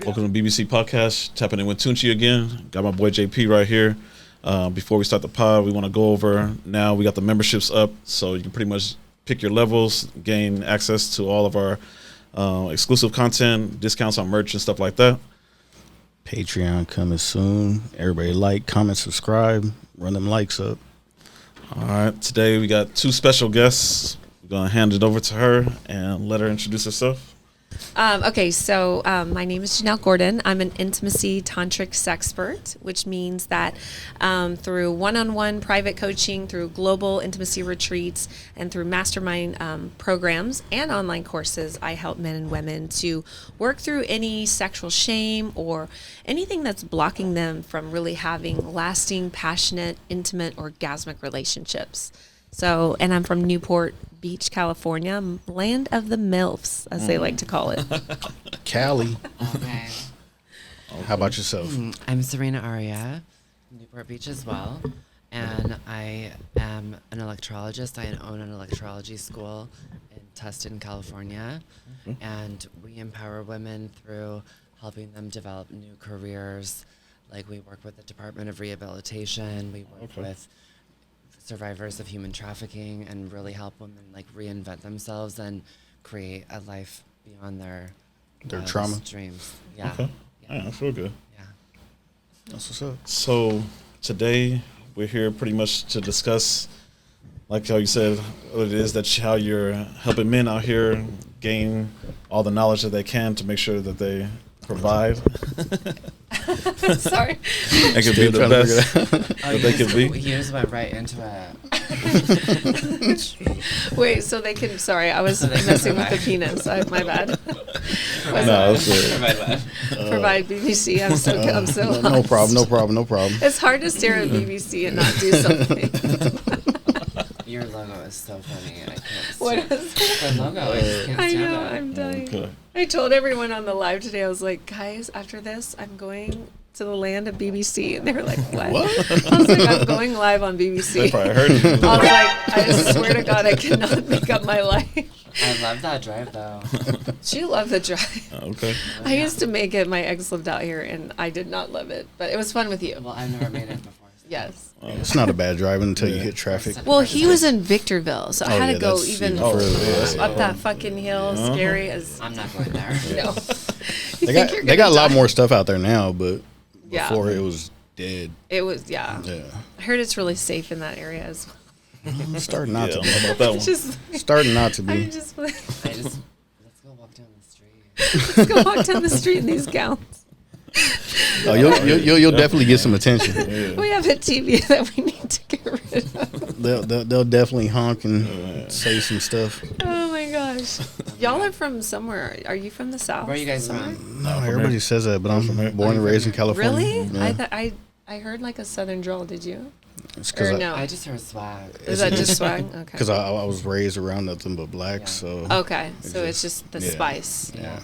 Welcome to BBC Podcast. Tapping in with Tunchi again. Got my boy JP right here. Before we start the pod, we want to go over, now we got the memberships up, so you can pretty much pick your levels, gain access to all of our exclusive content, discounts on merch and stuff like that. Patreon coming soon. Everybody like, comment, subscribe, run them likes up. All right, today we got two special guests. We're going to hand it over to her and let her introduce herself. Okay, so my name is Janelle Gordon. I'm an intimacy tantric sexpert, which means that through one-on-one private coaching, through global intimacy retreats, and through mastermind programs and online courses, I help men and women to work through any sexual shame or anything that's blocking them from really having lasting, passionate, intimate, orgasmic relationships. So, and I'm from Newport Beach, California, land of the MILFs, as they like to call it. Cali. Okay. How about yourself? I'm Serena Aria, Newport Beach as well, and I am an electrologist. I own an electrology school in Tustin, California, and we empower women through helping them develop new careers. Like, we work with the Department of Rehabilitation, we work with survivors of human trafficking, and really help women like reinvent themselves and create a life beyond their trauma dreams. Yeah. Okay. Yeah. I feel good. Yeah. That's what's up. So today we're here pretty much to discuss, like how you said, what it is that how you're helping men out here gain all the knowledge that they can to make sure that they provide. Sorry. They can be the best that they can be. He just went right into it. Wait, so they can, sorry, I was messing with the penis. My bad. No, that's good. Provide BBC. I'm so No problem. It's hard to stare at BBC and not do something. Your logo is so funny. I can't What stand is it? the logo. I just can't I stand know, it. I'm dying. Okay. I told everyone on the live today, I was like, guys, after this, I'm going to the land of BBC. And they were like, what? I was like, I'm going live on BBC. They probably heard you. I was like, I swear to God, I cannot make up my life. I love that drive, though. She loved the drive. Okay. I used to make it. My ex lived out here, and I did not love it. But it was fun with you. Well, I've never made it before. So. Yes. It's not a bad drive until you hit traffic. Well, he was in Victorville, so I had to go that's even further. up that fucking hill. Scary as I'm not going there. no. They got a lot more stuff out there now, but Yeah. before it was dead. It was yeah. I heard it's really safe in that area as well. It's starting not Yeah, to I be. don't know about that one. Just Starting not to I be. just Let's go walk down the street. let's go walk down the street in these gowns. Oh, you'll definitely get some attention. Yeah. We have a TV that we need to get rid of. They'll definitely honk and say some stuff. Oh my gosh. Y'all are from somewhere. Are you from the South? Where are you guys somewhere? from? No, everybody says that, but I'm born and raised in California. Really? Yeah. I heard like a southern drawl. Did you? It's Or because no? I just heard swag. Is that just swag? Okay. Because I was raised around nothing but black, Yeah. so Okay, so it's just the yeah. spice. Yeah.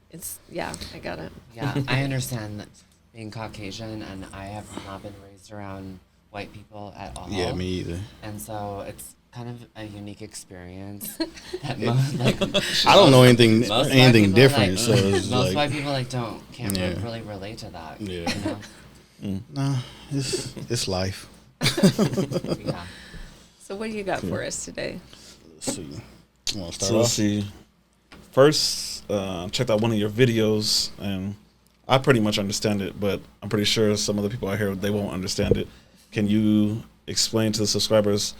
It's I got it. Yeah, I understand that being Caucasian, and I have not been raised around white people at all. yeah, me either. And so it's kind of a unique experience. That most, like, I don't know anything most white anything people, different, like, so it's most like white people can't Yeah. really relate to that. Yeah. You know? nah, it's life. Yeah. So what do you got for us today? Let's see. You want to start So let's off? see. First, checked out one of your videos, and I pretty much understand it, but I'm pretty sure some of the people out here, they won't understand it. Can you explain to the subscribers,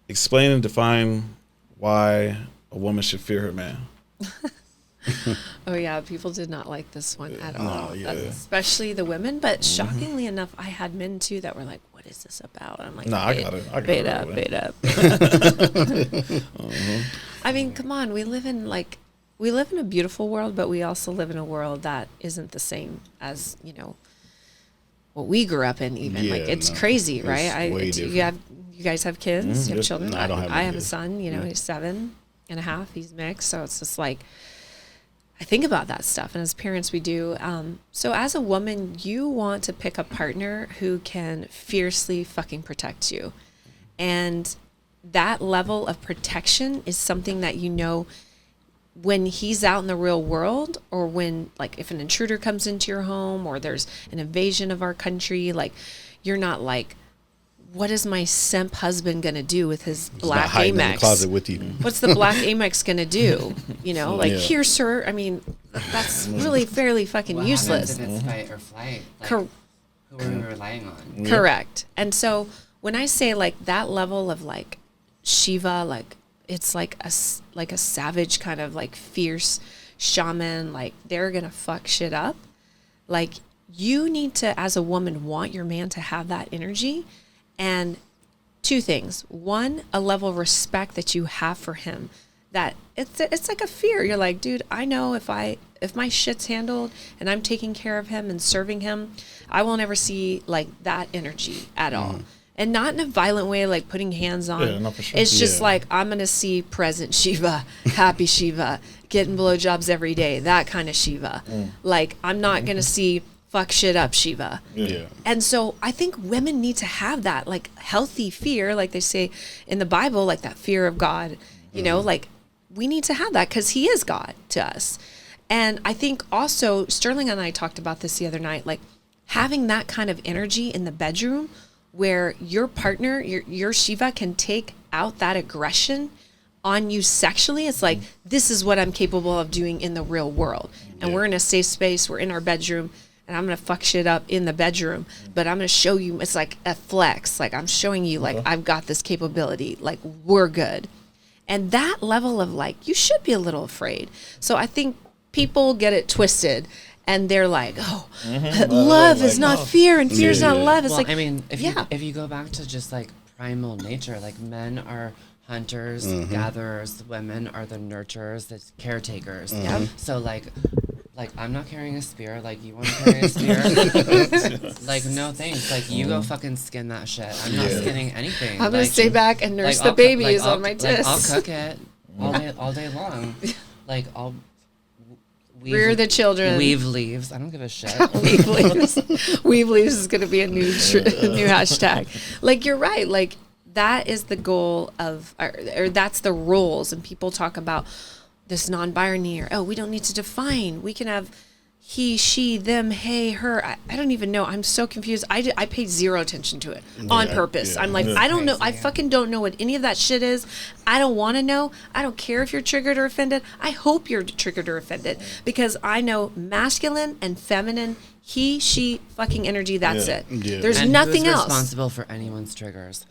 explain and define why a woman should fear her man? Oh yeah, people did not like this one at all. yeah. Especially the women, but shockingly enough, I had men too that were like, "What is this about?" I'm like, Nah, I got it. I got bait it up, right bait up. I mean, come on, we live in a beautiful world, but we also live in a world that isn't the same as what we grew up in. Even Yeah, it's no, crazy, it's right? way You guys have kids, you have Yes. children. No, I don't have I any have a kids. son. He's 7.5. He's mixed, so it's just like I think about that stuff, and as parents, we do. So as a woman, you want to pick a partner who can fiercely fucking protect you, and that level of protection is something that when he's out in the real world, or when, like, if an intruder comes into your home or there's an invasion of our country, like, you're not like, what is my simp husband going to do with his black hiding Amex? in the closet with you. What's the black Amex going to do? You know, like, Yeah. here, sir. I mean, that's really fairly fucking What useless. happens if it's fight or flight? Like, Cor- who are we relying on? Correct. And so when I say, like, that level of, like, Shiva, like, it's like a savage kind of, like, fierce shaman, like, they're going to fuck shit up. Like, you need to, as a woman, want your man to have that energy. And two things. One, a level of respect that you have for him. That it's like a fear. You're like, dude, I know if my shit's handled and I'm taking care of him and serving him, I won't ever see, like, that energy at all. And not in a violent way, like putting hands on. Yeah, no, for sure. It's just like, I'm going to see present Shiva, happy Shiva, getting blowjobs every day, that kind of Shiva. Like, I'm not going to see fuck shit up Shiva. Yeah. And so I think women need to have that, like, healthy fear, like they say in the Bible, like that fear of God, you know, like, we need to have that because he is God to us. And I think also Sterling and I talked about this the other night, like, having that kind of energy in the bedroom where your partner, your Shiva, can take out that aggression on you sexually. It's like, this is what I'm capable of doing in the real world. And we're in a safe space, we're in our bedroom, and I'm going to fuck shit up in the bedroom, but I'm going to show you, it's like a flex. Like, I'm showing you, like, I've got this capability, like, we're good. And that level of, like, you should be a little afraid. So I think people get it twisted, and they're like, oh, love is not fear, and fear is not love. It's Well, like, I mean, if you go back to just, like, primal nature, like, men are hunters, gatherers, women are the nurturers, the caretakers. So, like, I'm not carrying a spear. Like, you want to carry a spear? Like, no thanks. Like, you go fucking skin that shit. I'm not skinning anything. I'm going to Like, stay back and nurse like, the I'll babies I'll- on my like, tits. I'll cook it all day long. Like, I'll Rear the children. Weave leaves. I don't give a shit. Weave leaves. Weave leaves is going to be a new hashtag. Like, you're right. Like, that is the goal of, or that's the rules. And people talk about this non-binary, or, oh, we don't need to define. We can have he, she, them, hey, her. I don't even know. I'm so confused. I paid zero attention to it on purpose. I'm like, I don't know. I fucking don't know what any of that shit is. I don't want to know. I don't care if you're triggered or offended. I hope you're triggered or offended, because I know masculine and feminine, he, she, fucking energy. That's it. Yeah. There's And nothing who's else. responsible for anyone's triggers?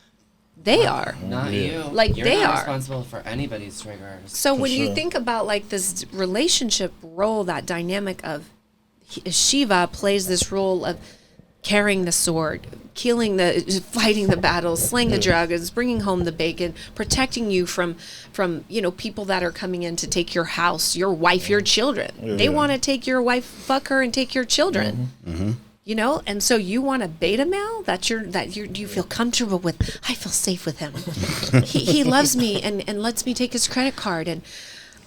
They are. Not you. Like, You're they not are. responsible for anybody's triggers. So when you sure. think about, like, this relationship role, that dynamic of Shiva plays this role of carrying the sword, fighting the battles, slaying the dragons, bringing home the bacon, protecting you from people that are coming in to take your house, your wife, your children. They want to take your wife, fuck her, and take your children. You know, and so you want a beta male that you feel comfortable with. I feel safe with him. he loves me and lets me take his credit card, and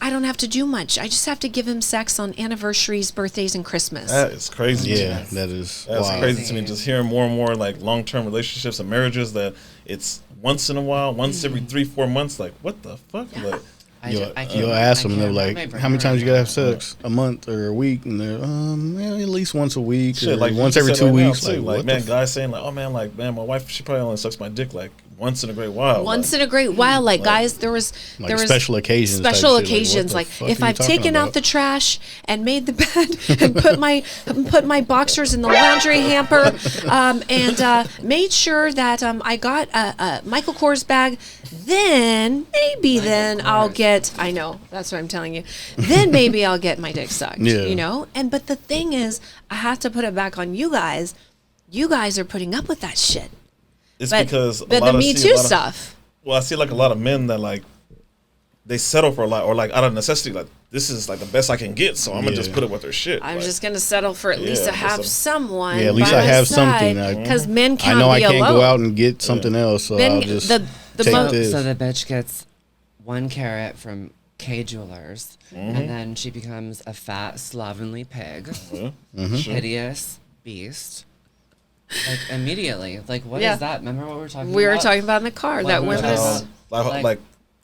I don't have to do much. I just have to give him sex on anniversaries, birthdays, and Christmas. That is crazy. Yeah, that's wild. Crazy to me. Just hearing more and more, like, long-term relationships and marriages that it's once in a while, once every 3-4 months. Like, what the fuck? Like, You'll ask them, they're like, how many times you gotta have sex? A month or a week? And they're, at least once a week, shit, or like once you every said 2 right now, weeks. too. Like, what man, guys saying, like, oh man, like, man, my wife, she probably only sucks my dick like once in a great while. Once in a great while, like, guys, there was special occasions type Special shit, occasions, like, like, what the fuck if are you I've talking taken out about? the trash and made the bed and put my boxers in the laundry hamper, and made sure that I got a Michael Kors bag, then I'll get. I know, that's what I'm telling you. Then maybe I'll get my dick sucked. Yeah. You know. But the thing is, I have to put it back on you guys. You guys are putting up with that shit. It's But because the Me Too stuff. Well, I see, like, a lot of men that, like, they settle for a lot, or, like, out of necessity, like, this is, like, the best I can get, so I'm gonna just put up with their shit. I'm like, just gonna settle for at least to have someone. Yeah, at least by I my have side, something. because men I can't know be I can't alone. go out and get something else, so Men- I'll just the take mo- this. So the bitch gets 1 carat from K Jewelers, and then she becomes a fat, slovenly pig, Sure. hideous beast. Like, immediately. Like, what is Yeah. that? Remember what we were talking about? We were talking about in the car Like, that we were women talking is about- like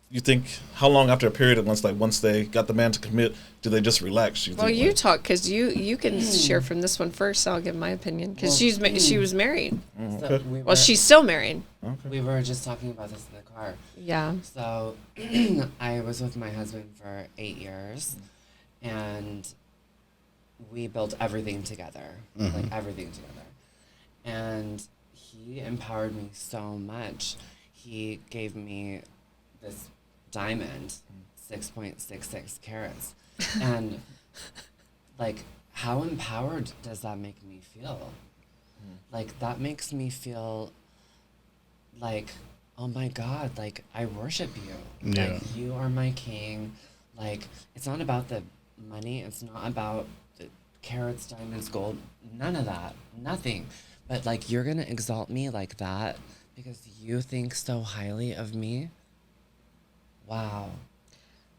you think how long after a period, once they got the man to commit, do they just relax? Well, you talk because you can share from this one first. I'll give my opinion because she was married. Okay. So She's still married. Okay. we were just talking about this in the car. Yeah. So I was with my husband for 8 years, and we built everything together, like everything together. And he empowered me so much. He gave me this diamond, 6.66 carats. And like, how empowered does that make me feel? Like, that makes me feel like, oh my God, like, I worship you. Yeah. Like, you are my king. Like, it's not about the money. It's not about the carats, diamonds, gold. None of that. Nothing. But, like, you're going to exalt me like that because you think so highly of me? Wow.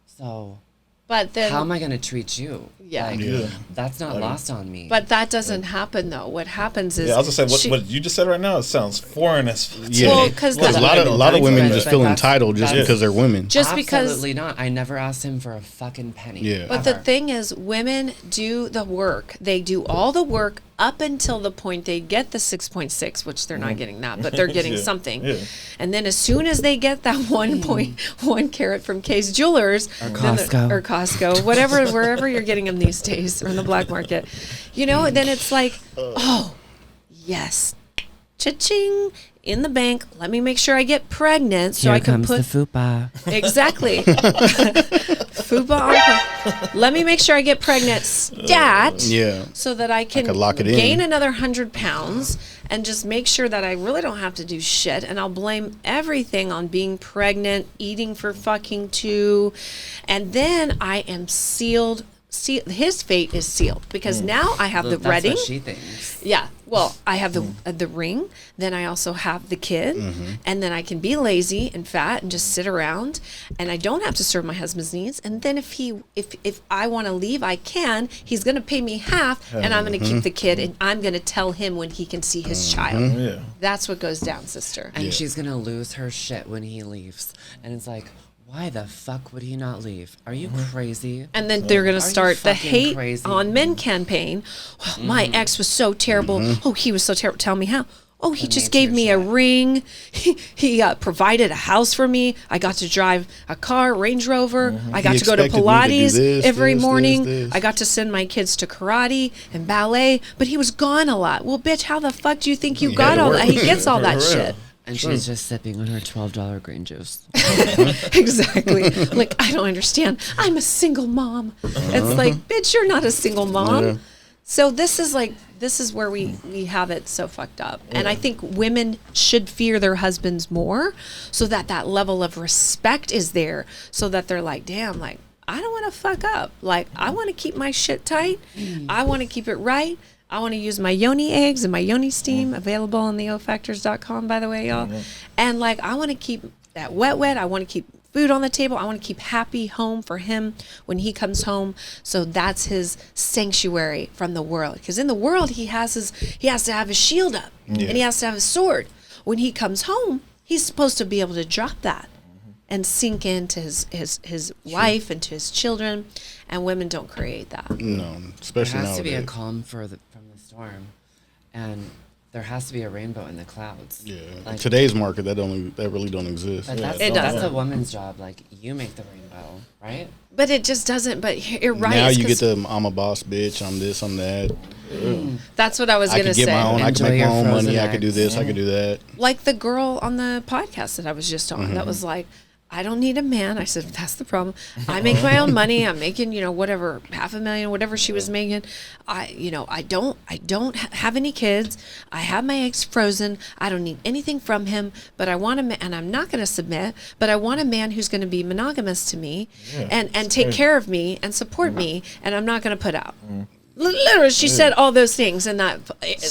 So, But then, how am I going to treat you? Yeah. Like, Yeah. that's not lost on me. but that doesn't happen though. What happens is Yeah, I was gonna say what you just said right now. It sounds foreign as fuck. Yeah. Well, 'cause Because the- a lot of women just feel That's- entitled just that's- because they're women. just because. Absolutely not. I never asked him for a fucking penny. Yeah. But the ever. thing is, women do the work. They do all the work up until the point they get the 6.6, which they're not getting that, but they're getting Yeah. something. Yeah. And then as soon as they get that 1.1 carat from Kay's Jewelers Or then Costco. or Costco, whatever, wherever you're getting them these days, or in the black market, you know, then it's like, oh, yes, cha-ching, in the bank. Let me make sure I get pregnant so Here I can comes put the fupa. exactly. Fupa on. Let me make sure I get pregnant stat. Yeah. So that I can could lock it in. gain another 100 pounds and just make sure that I really don't have to do shit. And I'll blame everything on being pregnant, eating for fucking 2. And then I am sealed. His fate is sealed because now I have the That's wedding. what she thinks. Yeah. Well, I have the ring. Then I also have the kid, and then I can be lazy and fat and just sit around, and I don't have to serve my husband's needs. And then if I want to leave, I can. He's going to pay me half, and I'm going to keep the kid, and I'm going to tell him when he can see his child. Yeah. That's what goes down, sister. And she's going to lose her shit when he leaves. And it's like, why the fuck would he not leave? Are you crazy? And then they're going to Are you start the fucking hate crazy? on men campaign. Oh, my ex was so terrible. Oh, he was so terrible. Tell me how. Oh, he just gave me a ring. He provided a house for me. I got to drive a car, Range Rover. I got He to go to expected me to do Pilates this, every this, morning. this. I got to send my kids to karate and ballet, but he was gone a lot. Well, bitch, how the fuck do you think you got to all work. that? He gets all that For real. shit. And she's just sipping on her $12 green juice. Exactly. Like, I don't understand. I'm a single mom. It's like, bitch, you're not a single mom. Yeah. So this is where we have it so fucked up. And I think women should fear their husbands more so that that level of respect is there so that they're like, damn, like, I don't want to fuck up. Like, I want to keep my shit tight. I want to keep it right. I want to use my yoni eggs and my yoni steam, available on theofactors.com, by the way, y'all. And like, I want to keep that wet. I want to keep food on the table. I want to keep happy home for him when he comes home. So that's his sanctuary from the world. Because in the world, he has to have his shield up and he has to have his sword. When he comes home, he's supposed to be able to drop that and sink into his wife and to his children. And women don't create that. No, There especially has to be a nowadays. calm from the storm. And there has to be a rainbow in the clouds. Yeah. Like, Today's market, that really don't exist. but It does. that's a woman's job. Like, you make the rainbow, right? But it just doesn't. But you're right. Now it's you get 'cause the I'm a boss bitch, I'm this, I'm that. that's what I was I gonna could get say. my own, I could Enjoy make my your own money, frozen I could do eggs. this, I could do that. Like the girl on the podcast that I was just on, that was like, I don't need a man. I said, that's the problem. I make my own money. I'm making, whatever, $500,000, whatever she was making. I don't have any kids. I have my eggs frozen. I don't need anything from him, but I want a man, and I'm not going to submit, but I want a man who's going to be monogamous to me and take care of me and support me, and I'm not going to put out. Literally, she said all those things, and that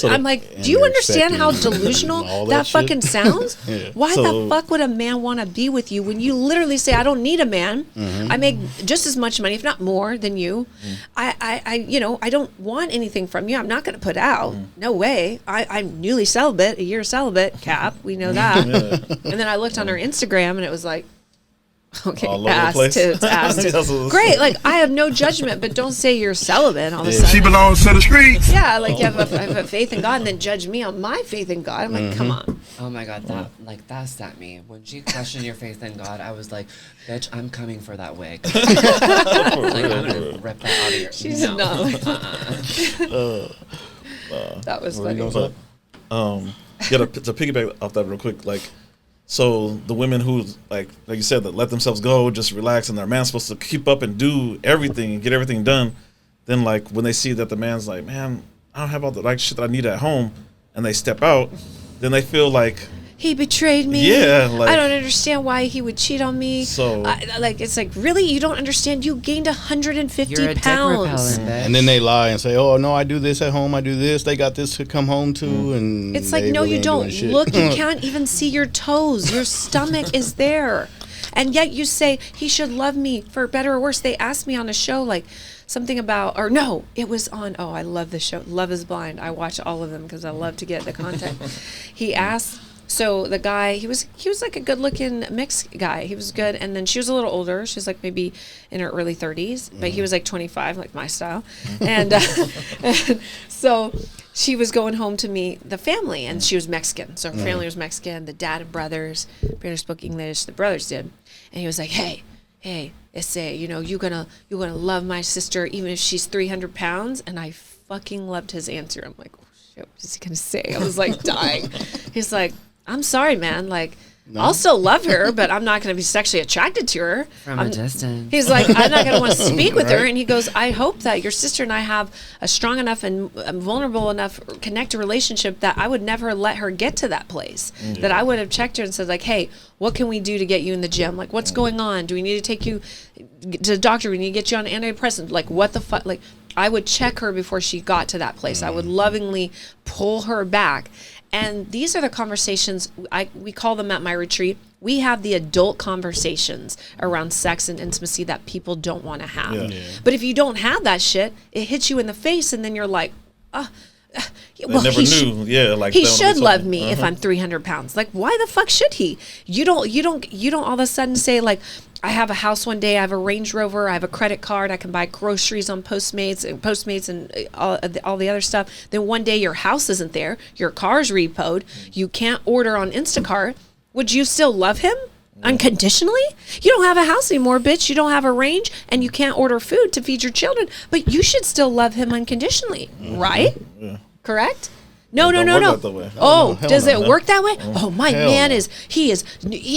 I'm like, and do you you're understand how expecting delusional all that that shit? fucking sounds? Yeah. Why So- the fuck would a man want to be with you when you literally say, I don't need a man. I make just as much money, if not more, than you. I don't want anything from you. I'm not going to put out. No way. I'm newly celibate, a year celibate, Cap. We know that. And then I looked on her Instagram, and it was like, Okay, all over the ass, place. tits, ass, tits. Great, like I have no judgment, but don't say you're celibate all of a sudden. She belongs to the streets. Yeah, like you have a faith in God, and then judge me on my faith in God. I'm like, come on. Oh my God, that sent me. When she questioned your faith in God, I was like, bitch, I'm coming for that wig. Like, I'm gonna rip that out of your. She's no. That was funny. But, yeah, to piggyback off that real quick, like, so the women who, like you said, that let themselves go, just relax, and their man's supposed to keep up and do everything and get everything done, then, like, when they see that the man's like, man, I don't have all the like shit that I need at home, and they step out, then they feel like, he betrayed me. yeah, like, I don't understand why he would cheat on me. So, like, it's like, really? You don't understand? You gained 150 You're a dick pounds. repellent, bitch. And then they lie and say, "Oh no, I do this at home. I do this. They got this to come home to." And It's like, they no, really you ain't don't. doing shit. Look, you can't even see your toes. Your stomach is there. And yet you say, he should love me for better or worse. They asked me on a show, like, something about, or no, it was on, oh, I love this show, Love is Blind. I watch all of them because I love to get the content. He asked, so the guy, he was like a good looking mixed guy. He was good. And then she was a little older. She was like maybe in her early 30s, but he was like 25, like my style. And so she was going home to meet the family, and she was Mexican. So her family was Mexican. The dad and brothers barely spoke English. The brothers did. And he was like, hey, Essay, you know, you're gonna love my sister even if she's 300 pounds. And I fucking loved his answer. I'm like, oh shit, what is he gonna say? I was like dying. He's like, I'm sorry, man. Like, I'll still love her, but I'm not going to be sexually attracted to her. From a distance. He's like, I'm not going to want to speak with her. And he goes, I hope that your sister and I have a strong enough and vulnerable enough connected relationship that I would never let her get to that place. Yeah. That I would have checked her and said, like, hey, what can we do to get you in the gym? Like, what's going on? Do we need to take you to the doctor? We need to get you on antidepressant. Like, what the fuck? Like, I would check her before she got to that place. I would lovingly pull her back. And these are the conversations, we call them at my retreat. We have the adult conversations around sex and intimacy that people don't want to have. Yeah. Yeah. But if you don't have that shit, it hits you in the face, and then you're like, well, never knew. Yeah, like he should love me if I'm 300 pounds. Like, why the fuck should he? You don't all of a sudden say, like, I have a house one day, I have a Range Rover, I have a credit card, I can buy groceries on Postmates and all the other stuff. Then one day your house isn't there, your car's repoed, you can't order on Instacart. Would you still love him unconditionally? You don't have a house anymore, bitch. You don't have a range, and you can't order food to feed your children, but you should still love him unconditionally, right? Yeah. Correct? No. Oh, does it work that way? Oh, my man he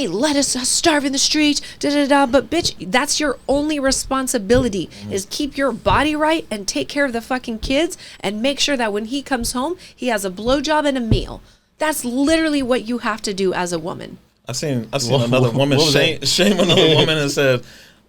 let us starve in the streets, But bitch, that's your only responsibility is keep your body right and take care of the fucking kids and make sure that when he comes home, he has a blowjob and a meal. That's literally what you have to do as a woman. I've seen another woman shame another woman and said,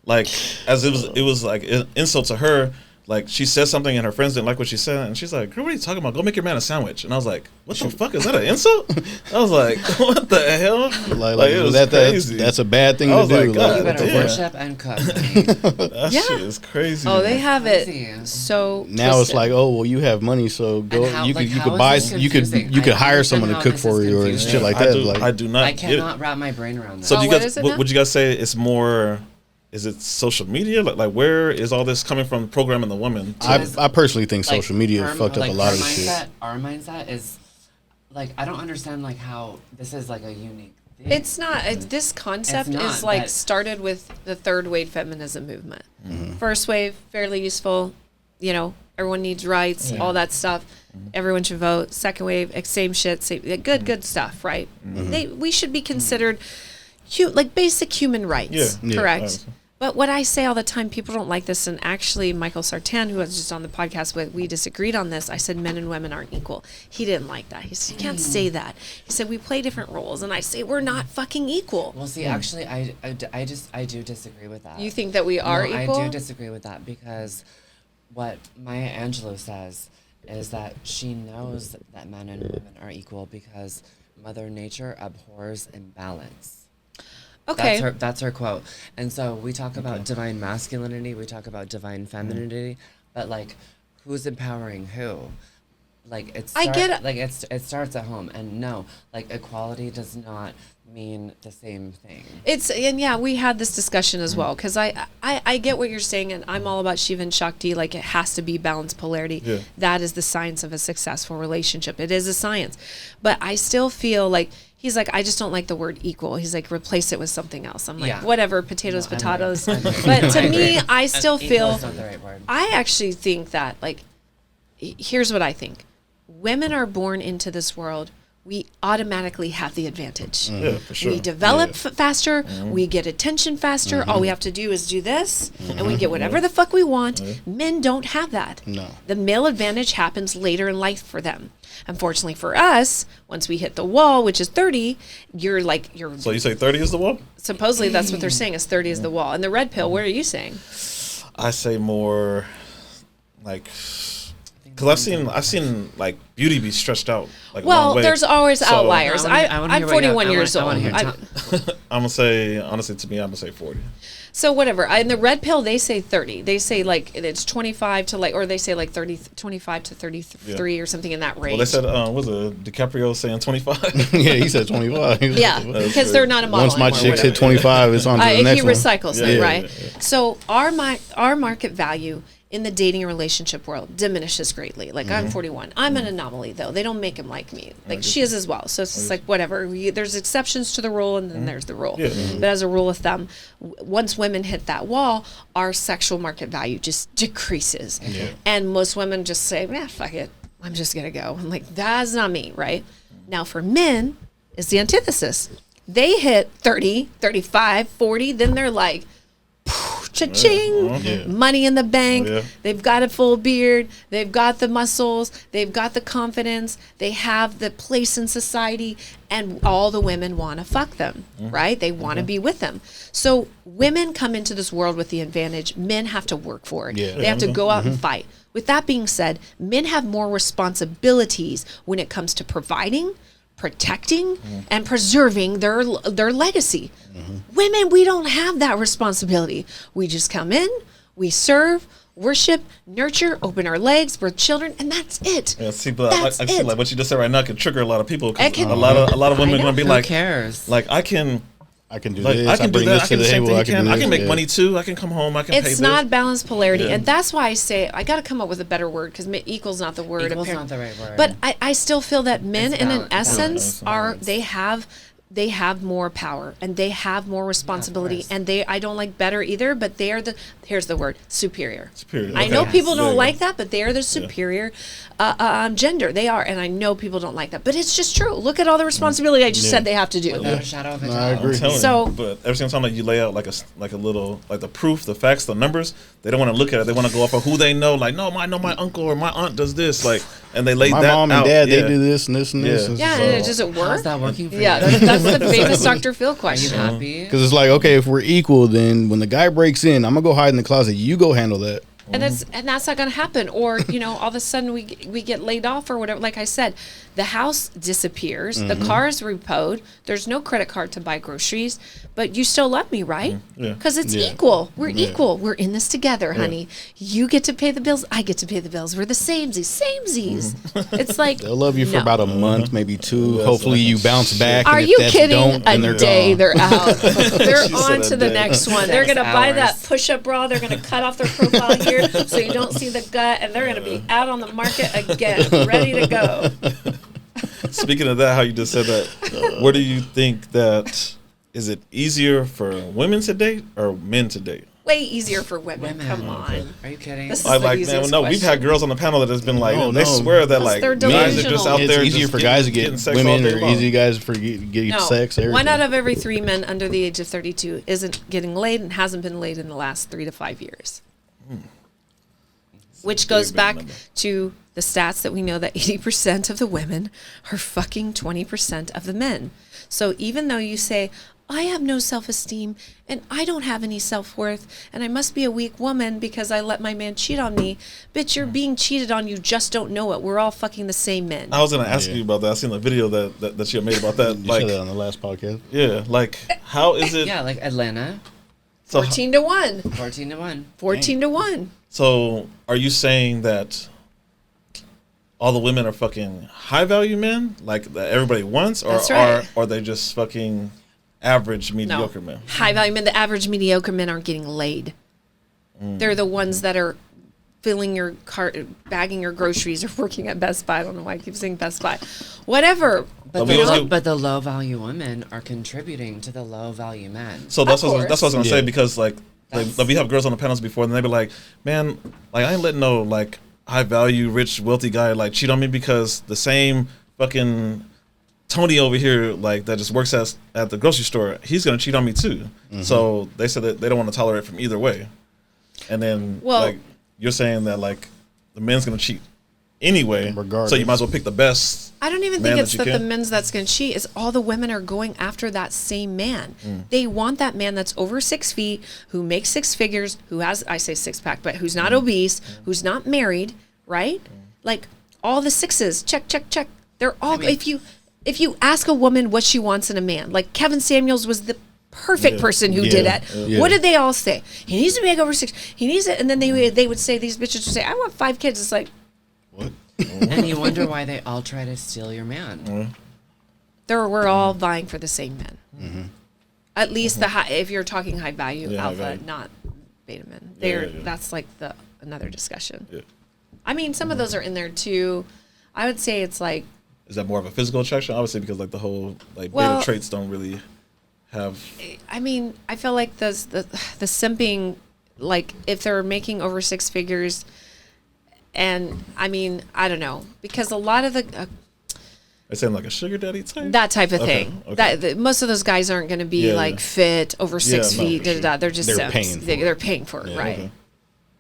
like, as it was like an insult to her. Like, she said something and her friends didn't like what she said, and she's like, girl, what are you talking about? Go make your man a sandwich. And I was like, what the fuck? Is that an insult? I was like, what the hell? Like it was crazy. That's a bad thing to do. Like, God, you better worship and cook. That shit is crazy. Oh, they have it so now twisted. It's like, oh, well, you have money, so go. You could hire someone to cook for you or shit like that. I do not. I cannot wrap my brain around that. So do you guys, would you guys say it's more? Is it social media? Like where is all this coming from? Programming the woman. I personally think social media fucked up a lot of shit. Our mindset is like, I don't understand like how this is like a unique thing. It's not. This concept is like started with the third wave feminism movement. Mm-hmm. First wave, fairly useful. You know, everyone needs rights, all that stuff. Mm-hmm. Everyone should vote. Second wave, same shit, good stuff, right? Mm-hmm. We should be considered like basic human rights, correct? But what I say all the time, people don't like this, and actually Michael Sartan, who I was just on the podcast with, we disagreed on this. I said men and women aren't equal. He didn't like that. He said, you can't say that. He said, we play different roles, and I say, we're not fucking equal. Well, see, actually, I do disagree with that. You think that we are equal? I do disagree with that, because what Maya Angelou says is that she knows that men and women are equal because Mother Nature abhors imbalance. Okay. That's her quote. And so we talk about divine masculinity, we talk about divine femininity, but like, who's empowering who? like I get it. Like it starts at home, and no, like equality does not mean the same thing. We had this discussion as well, because I get what you're saying, and I'm all about Shiva and Shakti. Like, it has to be balanced polarity. Yeah. That is the science of a successful relationship. It is a science, but I still feel like he's like, I just don't like the word equal. He's like, replace it with something else. I'm like, whatever, potatoes, potatoes. But to me, I still feel. Equal is not the right word. I actually think that, like, here's what I think: women are born into this world. We automatically have the advantage. Yeah, for sure. We develop faster. We get attention faster. All we have to do is do this, and we get whatever the fuck we want. Men don't have that. No. The male advantage happens later in life for them. Unfortunately for us, once we hit the wall, which is 30, you're. So you say 30 is the wall? Supposedly that's what they're saying, is 30 is the wall. And the red pill, what are you saying? I say more like, because I've seen like beauty be stretched out. Like, Well, a long way. there's always So, outliers. I wanna I'm hear what you- 41 years I wanna old. hear I'm gonna say, honestly, to me, I'm gonna say 40. So whatever. In the red pill, they say 30. They say like it's 25 to like, or they say like 30, 25 to 33 or something in that range. Well, they said, was it DiCaprio saying 25? Yeah, he said 25. Yeah, because they're not a model Once my anymore, chicks hit whatever. 25, it's on to the He next one. recycles them, Yeah. right? So our market value in the dating and relationship world diminishes greatly. Like, I'm 41. I'm an anomaly, though. They don't make him like me. Like, she is as well. So it's just like, whatever. There's exceptions to the rule, and then there's the rule. Yeah. But as a rule of thumb, once women hit that wall, our sexual market value just decreases. Yeah. And most women just say, fuck it. I'm just going to go. I'm like, that's not me, right? Now, for men, it's the antithesis. They hit 30, 35, 40, then they're like, cha-ching, money in the bank. They've got a full beard. They've got the muscles. They've got the confidence. They have the place in society, and all the women want to fuck them, right? They want to be with them. So women come into this world with the advantage. Men have to work for it. Yeah. They have to go out and fight. With that being said, men have more responsibilities when it comes to providing, protecting, and preserving their legacy. Women, we don't have that responsibility. We just come in, we serve, worship, nurture, open our legs, birth children, and that's it. Yeah, see, but That's I feel it. like what you just said right now could trigger a lot of people. 'Cause It can- a lot of women I know. gonna be Who like, cares? like I can do like this. I can do bring that. this I to can the do the same table. thing. do I this, can make yeah. money too. I can come home. I can pay It's this. not balanced polarity, Yeah. and that's why I say I got to come up with a better word, because equal's not the word. Equal's not the right word. But I still feel that men, It's in an balance. essence, Balance. they have more power, and they have more responsibility, course. and I don't like better either, but they are here's the word, superior. Superior. I Okay. know people There don't you like go. that, but they are the superior gender. They are, and I know people don't like that, but it's just true. Look at all the responsibility I just said they have to do. Without a shadow of a No, doubt. I agree. I'm telling So- you, but every single time like you lay out like a little like the proof, the facts, the numbers, they don't want to look at it. They want to go off of who they know. Like, no, I know my uncle or my aunt does this. Like, and they lay My that mom out. and dad, Yeah. they do this and this and this. Yeah. Yeah, So- and does it work? How's that working for Yeah, you? that's the famous Dr. Phil Are you question. happy? Because it's like, okay, if we're equal, then when the guy breaks in, I'm gonna go hide in the closet. You go handle that. And that's not going to happen. Or, all of a sudden we get laid off or whatever. Like I said, the house disappears, the car is repoed, there's no credit card to buy groceries, but you still love me, right? Yeah. Because it's Yeah. equal. We're equal. We're in this together, honey. You get to pay the bills, I get to pay the bills. We're the samesies. It's like, They'll love you for no. about a month, maybe two. That's Hopefully, you bounce back. Are and if you that's kidding? Don't, then A they're day gone. they're out. They're She on said to a the day. next one. They're 6 going to buy that hours. push-up bra. They're going to cut off their profile here so you don't see the gut, and they're going to be out on the market again, ready to go. Speaking of that, how you just said that, where do you think that is it easier for women to date or men to date? Way easier for women. Women. Come on. Are you kidding? This is I the like, man, easiest no, we've had question. girls on the panel that has been like, No, they no. swear that Because like they're guys are just delusional. out It's there. easier just for getting- guys to getting get sex all women, day or long. easy guys for get No, sex. Everything. 1 out of every 3 men under the age of 32 isn't getting laid and hasn't been laid in the last 3 to 5 years. Which goes big back number. to the stats that we know that 80% of the women are fucking 20% of the men. So even though you say, I have no self-esteem and I don't have any self-worth and I must be a weak woman because I let my man cheat on me, bitch, you're being cheated on, you just don't know it. We're all fucking the same men. I was gonna ask Yeah. you about that. I seen the video that you made about that. You Like, said that on the last podcast. yeah, like how is it? Yeah, like Atlanta, So, 14 to 1. 14 to 1. 14 to 1. so are you saying that all the women are fucking high value men, like that everybody wants, or That's right. are they just fucking average mediocre men? High value men. The average mediocre men aren't getting laid. They're the ones that are filling your cart, bagging your groceries, or working at Best Buy. I don't know why I keep saying Best Buy. Whatever. But the low value women are contributing to the low value men. So that's what I was gonna say, because like we have girls on the panels before, and they be like, man, like I ain't letting no like high value, rich, wealthy guy like cheat on me, because the same fucking Tony over here, like that just works at the grocery store, he's gonna cheat on me too. So they said that they don't want to tolerate from either way. And then like you're saying that like the men's gonna cheat anyway, regardless. So you might as well pick the best. I don't even think it's that the men's that's going to cheat. It's all the women are going after that same man. They want that man that's over 6 feet, who makes 6 figures, who has, I say 6-pack, but who's not obese, who's not married, right? Like all the 6s, check, check, check. They're all. I mean, if you ask a woman what she wants in a man, like Kevin Samuels was the perfect person who did that. What did they all say? He needs to make over 6. He needs it, and then they would say, these bitches would say, I want 5 kids. It's like, what? And you wonder why they all try to steal your man. We're all vying for the same men. At least the high, if you're talking high value alpha, not beta men. That's like another discussion. I mean, some of those are in there too. I would say it's like. Is that more of a physical attraction? Obviously, because like the whole like beta traits don't really have. I mean, I feel like the simping, like if they're making over 6 figures. And I mean, I don't know, because a lot of the I saying like a sugar daddy type, that type of thing. That most of those guys aren't going to be like fit over 6 feet. Sure. They're just they're paying for it, right?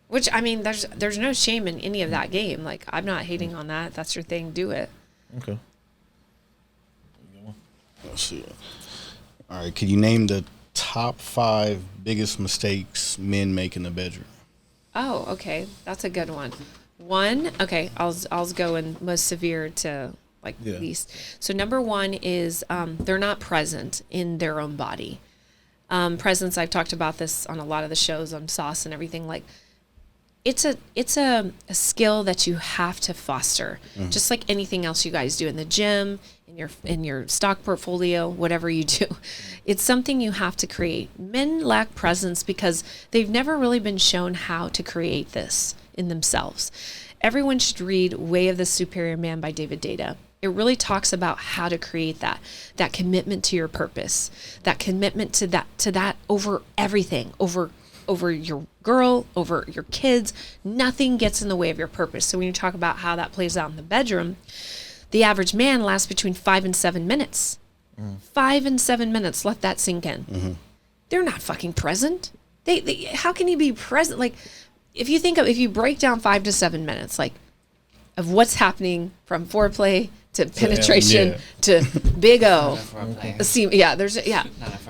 Which I mean, there's no shame in any of that game. Like I'm not hating on that. That's your thing. Do it. Okay. Let's see. All right. Can you name the top 5 biggest mistakes men make in the bedroom? Oh, okay, that's a good one. Okay, I'll go in most severe to like least. So number 1 is they're not present in their own body. Presence, I've talked about this on a lot of the shows on Sauce and everything. Like it's a skill that you have to foster, just like anything else you guys do in the gym, in your stock portfolio, whatever you do. It's something you have to create. Men lack presence because they've never really been shown how to create this in themselves. Everyone should read Way of the Superior Man by David Deida. It really talks about how to create that commitment to your purpose, that commitment to that over everything, over your girl, over your kids. Nothing gets in the way of your purpose. So when you talk about how that plays out in the bedroom, the average man lasts between 5 and 7 minutes. 5 and 7 minutes, let that sink in. They're not fucking present. They how can you be present? Like, if you break down 5 to 7 minutes, like, of what's happening from foreplay to penetration to big O.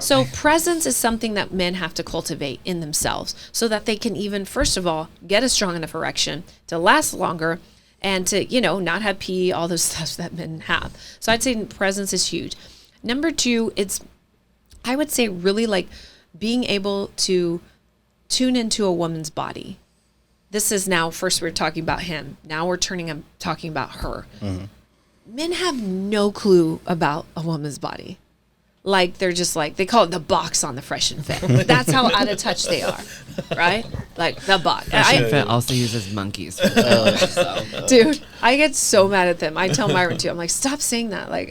So presence is something that men have to cultivate in themselves so that they can even, first of all, get a strong enough erection to last longer and to, not have pee, all those stuff that men have. So I'd say presence is huge. Number 2, I would say really like being able to tune into a woman's body. This is now, first we're talking about him. Now we're talking about her. Men have no clue about a woman's body. Like, they're just like, they call it the box on the Fresh and Fit. That's how out of touch they are, right? Like, the box. Fresh and Fit also uses monkeys. Dude, I get so mad at them. I tell Myron too. I'm like, stop saying that. Like,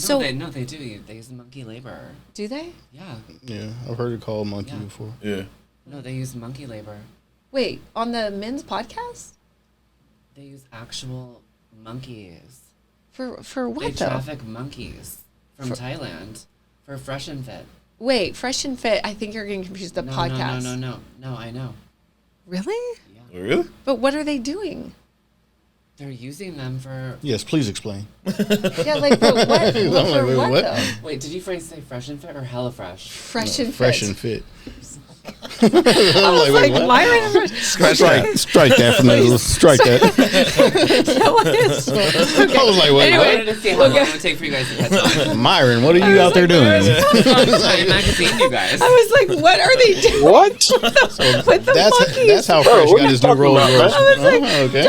No, they do. They use monkey labor. Do they? Yeah. Yeah, I've heard it called monkey before. Yeah. No, they use monkey labor. Wait, on the men's podcast? They use actual monkeys. For what, they though? They traffic monkeys from Thailand for Fresh and Fit. Wait, Fresh and Fit, I think you're getting confused with the podcast. No, I know. Really? Yeah. Really? But what are they doing? They're using them for... Yes, please explain. Yeah, like, but what? For what, though? Wait, did you say Fresh and Fit or Hella Fresh? Fresh and Fit. Fresh and Fit. I was like, Myron, strike that from the strike that. Okay. I was like, wait, I Anyway. wanted to see how long it would take for you guys to catch on. Myron, what are you out there doing? Time magazine, you guys. I was like, what are they doing What? with the monkeys? That's how Fresh what got are his you new talking Rolls about, Royce. I was like, Okay.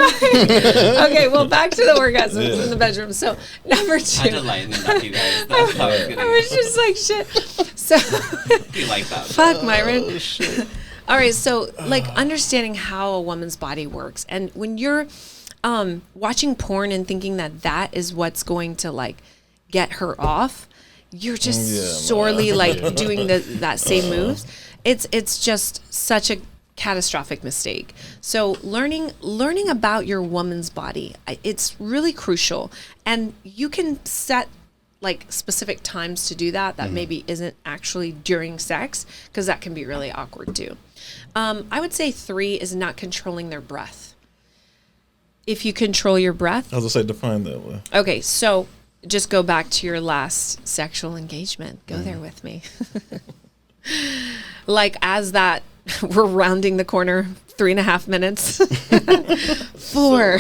Okay, well, back to the orgasms in the bedroom. So, number I had to 2. lighten it up, you guys. That's how I was I gonna was just like, shit. So, be like that. fuck, Myron. All right, so, like, understanding how a woman's body works. And when you're watching porn and thinking that that is what's going to, like, get her off, you're just sorely, like, doing that same moves. It's just such a catastrophic mistake. So learning about your woman's body, it's really crucial. And you can set like specific times to do that maybe isn't actually during sex, because that can be really awkward too. I would say 3 is not controlling their breath. If you control your breath, I was gonna say define that way. okay, so just go back to your last sexual engagement. Go there with me. Like as that, we're rounding the corner, 3.5 minutes, 4,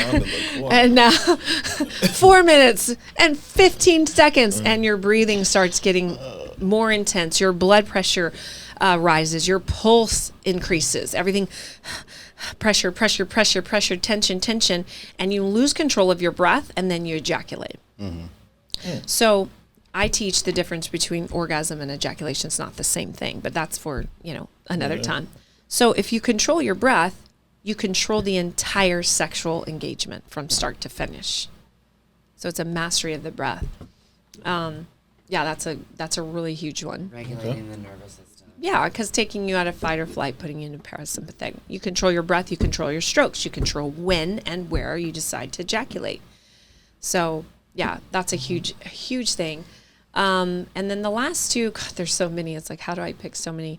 and now 4 minutes and 15 seconds, and your breathing starts getting more intense. Your blood pressure rises, your pulse increases, everything, pressure, tension, and you lose control of your breath, and then you ejaculate. So I teach the difference between orgasm and ejaculation. It's not the same thing, but that's for, another time. So if you control your breath, you control the entire sexual engagement from start to finish. So it's a mastery of the breath. That's a really huge one. Regulating the nervous system. Yeah, because taking you out of fight or flight, putting you into parasympathetic. You control your breath, you control your strokes, you control when and where you decide to ejaculate. So yeah, that's a huge thing. And then the last 2, God, there's so many. It's like, how do I pick so many?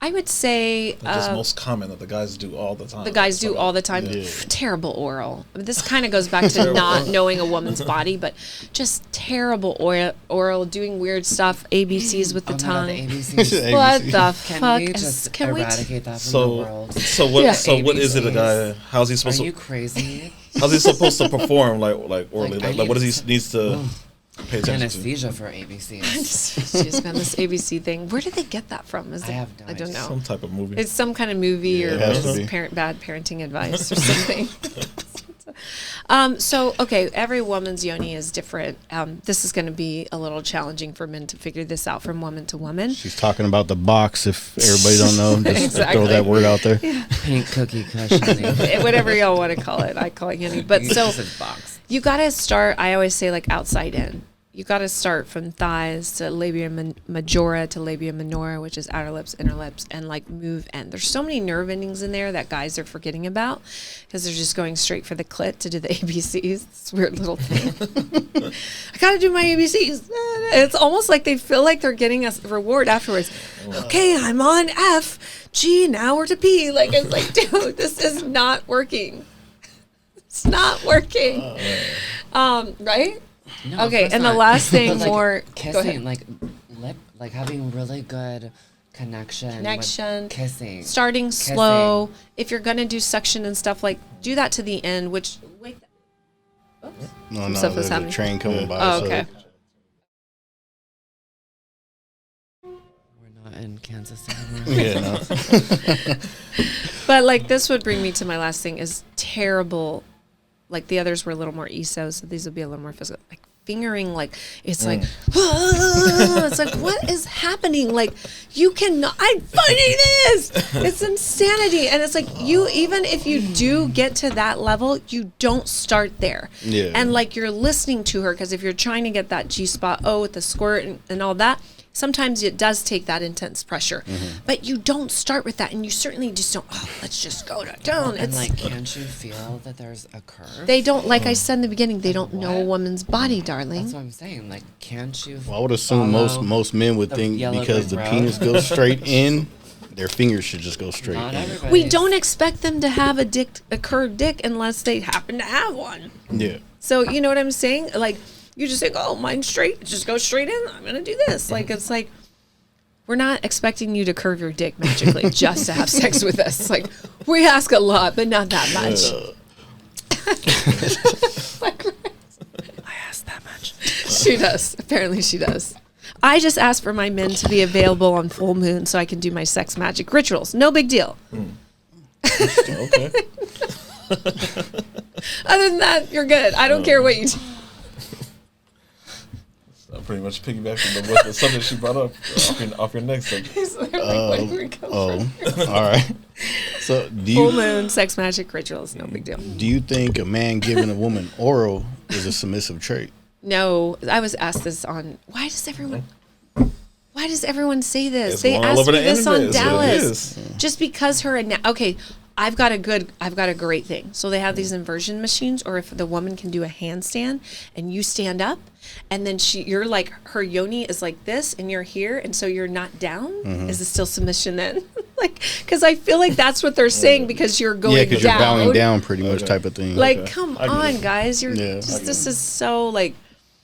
I would say That's most common that the guys do all the time. the guys do all the time. Terrible oral. I mean, this kind of goes back to not knowing a woman's body, but just terrible oral, doing weird stuff, ABCs with the tongue. The ABCs. What the Can fuck? we just eradicate that from the world? So what is it a guy? How's he supposed Are you to? crazy? How's he supposed to perform like orally? Like, Like what does he needs to pay attention to? Anesthesia for ABCs. She's been this ABC thing. Where did they get that from? I don't know. Some type of movie. It's some kind of movie or it has to just be. bad parenting advice or something. So, okay, every woman's yoni is different. This is going to be a little challenging for men to figure this out from woman to woman. She's talking about the box. If everybody don't know, just Exactly. throw that word out there. Pink cookie cushion. Whatever y'all want to call it. I call it yoni. But so box. you got to start, I always say, like outside in. You got to start from thighs to labia majora to labia minora, which is outer lips, inner lips, and like move end. There's so many nerve endings in there that guys are forgetting about because they're just going straight for the clit to do the ABCs. This weird little thing. I got to do my ABCs. It's almost like they feel like they're getting a reward afterwards. Okay, I'm on F, G, now we're to P. Like, it's like, dude, this is not working. It's not working. Right? No, of Okay, course and not. the last thing, But, like, more kissing, like lip, like having really good connection. With kissing. starting slow. If you're gonna do suction and stuff, like do that to the end. Which wait, oops. No, stuff is there's a happening. train coming by. Oh, so okay. We're not in Kansas anymore. Yeah, no. But like this would bring me to my last thing is terrible. Like the others were a little more ESO, so these would be a little more physical. Like fingering, like it's like, it's like what is happening? Like you cannot. I'm fighting this. It's insanity, and it's like you even if you do get to that level, you don't start there. Yeah. And like you're listening to her because if you're trying to get that G spot, with the squirt and all that. Sometimes it does take that intense pressure, but you don't start with that, and you certainly just don't. Oh, let's just go down. And It's like, can't you feel that there's a curve? they don't like I said in the beginning. They don't know a woman's body, darling. That's what I'm saying. Like, can't you? Well, I would assume follow most men would the think yellow because brick the road? penis goes straight in, their fingers should just go straight Not in. everybody. We don't expect them to have a curved dick unless they happen to have one. Yeah. So you know what I'm saying? Like you just think, oh, mine's straight. Just go straight in. I'm gonna do this. Like it's like we're not expecting you to curve your dick magically just to have sex with us. Like, we ask a lot, but not that much. I asked that much. She does. Apparently she does. I just ask for my men to be available on full moon so I can do my sex magic rituals. No big deal. Okay. Other than that, you're good. I don't care what you do. I'm pretty much piggybacking on the subject she brought up off your next subject. All right. So full moon, sex magic rituals, no big deal. Do you think a man giving a woman oral is a submissive trait? No, I was asked this on. Why does everyone say this? It's They all asked over me the this on internet, is what it Dallas. is. Just because okay, I've got a great thing. So they have these inversion machines, or if the woman can do a handstand and you stand up, and then you're like, her yoni is like this, and you're here, and so you're not down. Is it still submission then? Like, because I feel like that's what they're saying, because you're going down. Yeah, because you're bowing down pretty much type of thing. Like, come on, guys. This is so like.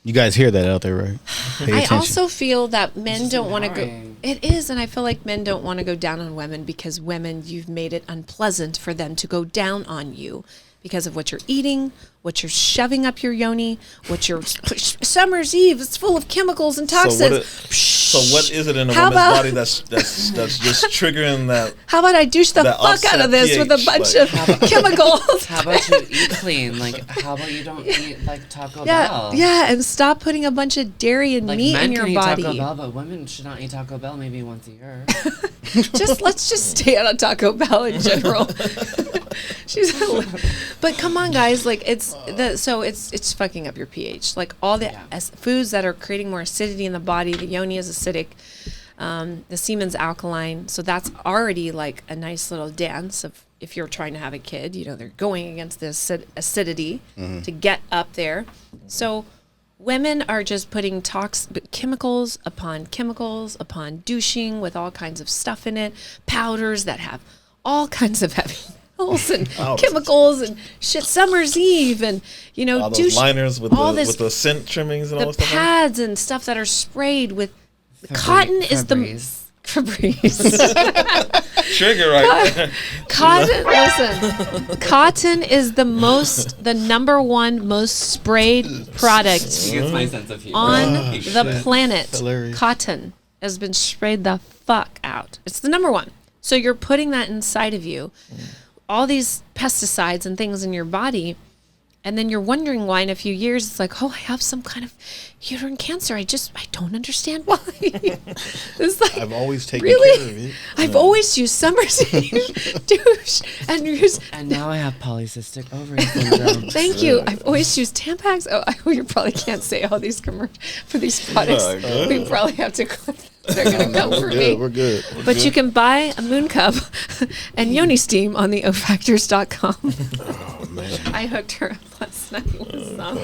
You guys hear that out there, right? I also feel that men don't want to go. It is, and I feel like men don't want to go down on women because women, you've made it unpleasant for them to go down on you because of what you're eating, what you're shoving up your yoni, what you're. Summer's Eve, it's full of chemicals and toxins. So what is it in a woman's body that's just triggering that? How about I douche the fuck out of this with a bunch of chemicals? How about you eat clean? Like, how about you don't eat like Taco Bell? Yeah, and stop putting a bunch of dairy and meat in your body. Men can eat Taco Bell, but women should not eat Taco Bell maybe once a year. Let's just stay out of Taco Bell in general. But come on, guys, like it's fucking up your pH. Like all the foods that are creating more acidity in the body. The yoni is acidic. The semen's alkaline, so that's already like a nice little dance of if you're trying to have a kid. You know, they're going against the acidity to get up there. So women are just putting chemicals upon douching with all kinds of stuff in it, powders that have all kinds of heavy and chemicals and shit. Summer's Eve and all those liners with the scent trimmings and all that stuff. Pads and stuff that are sprayed with cotton is the Febreze. Trigger right. Cotton. Listen, cotton is the number one most sprayed product my sense of humor. on the planet. Hilarious. Cotton has been sprayed the fuck out. It's the number one. So you're putting that inside of you. All these pesticides and things in your body, and then you're wondering why in a few years it's like, oh, I have some kind of uterine cancer. I don't understand why. It's like, I've always taken care of it. I've always used Summer's Eve douche and now I have polycystic ovary syndrome. Thank you. I've always used Tampax. Oh, you probably can't say all these commercials for these products. We probably have to. They're gonna come for me. We're good. But you can buy a moon cup and yoni steam on the ofactors.com. Oh man! I hooked her up last night with some.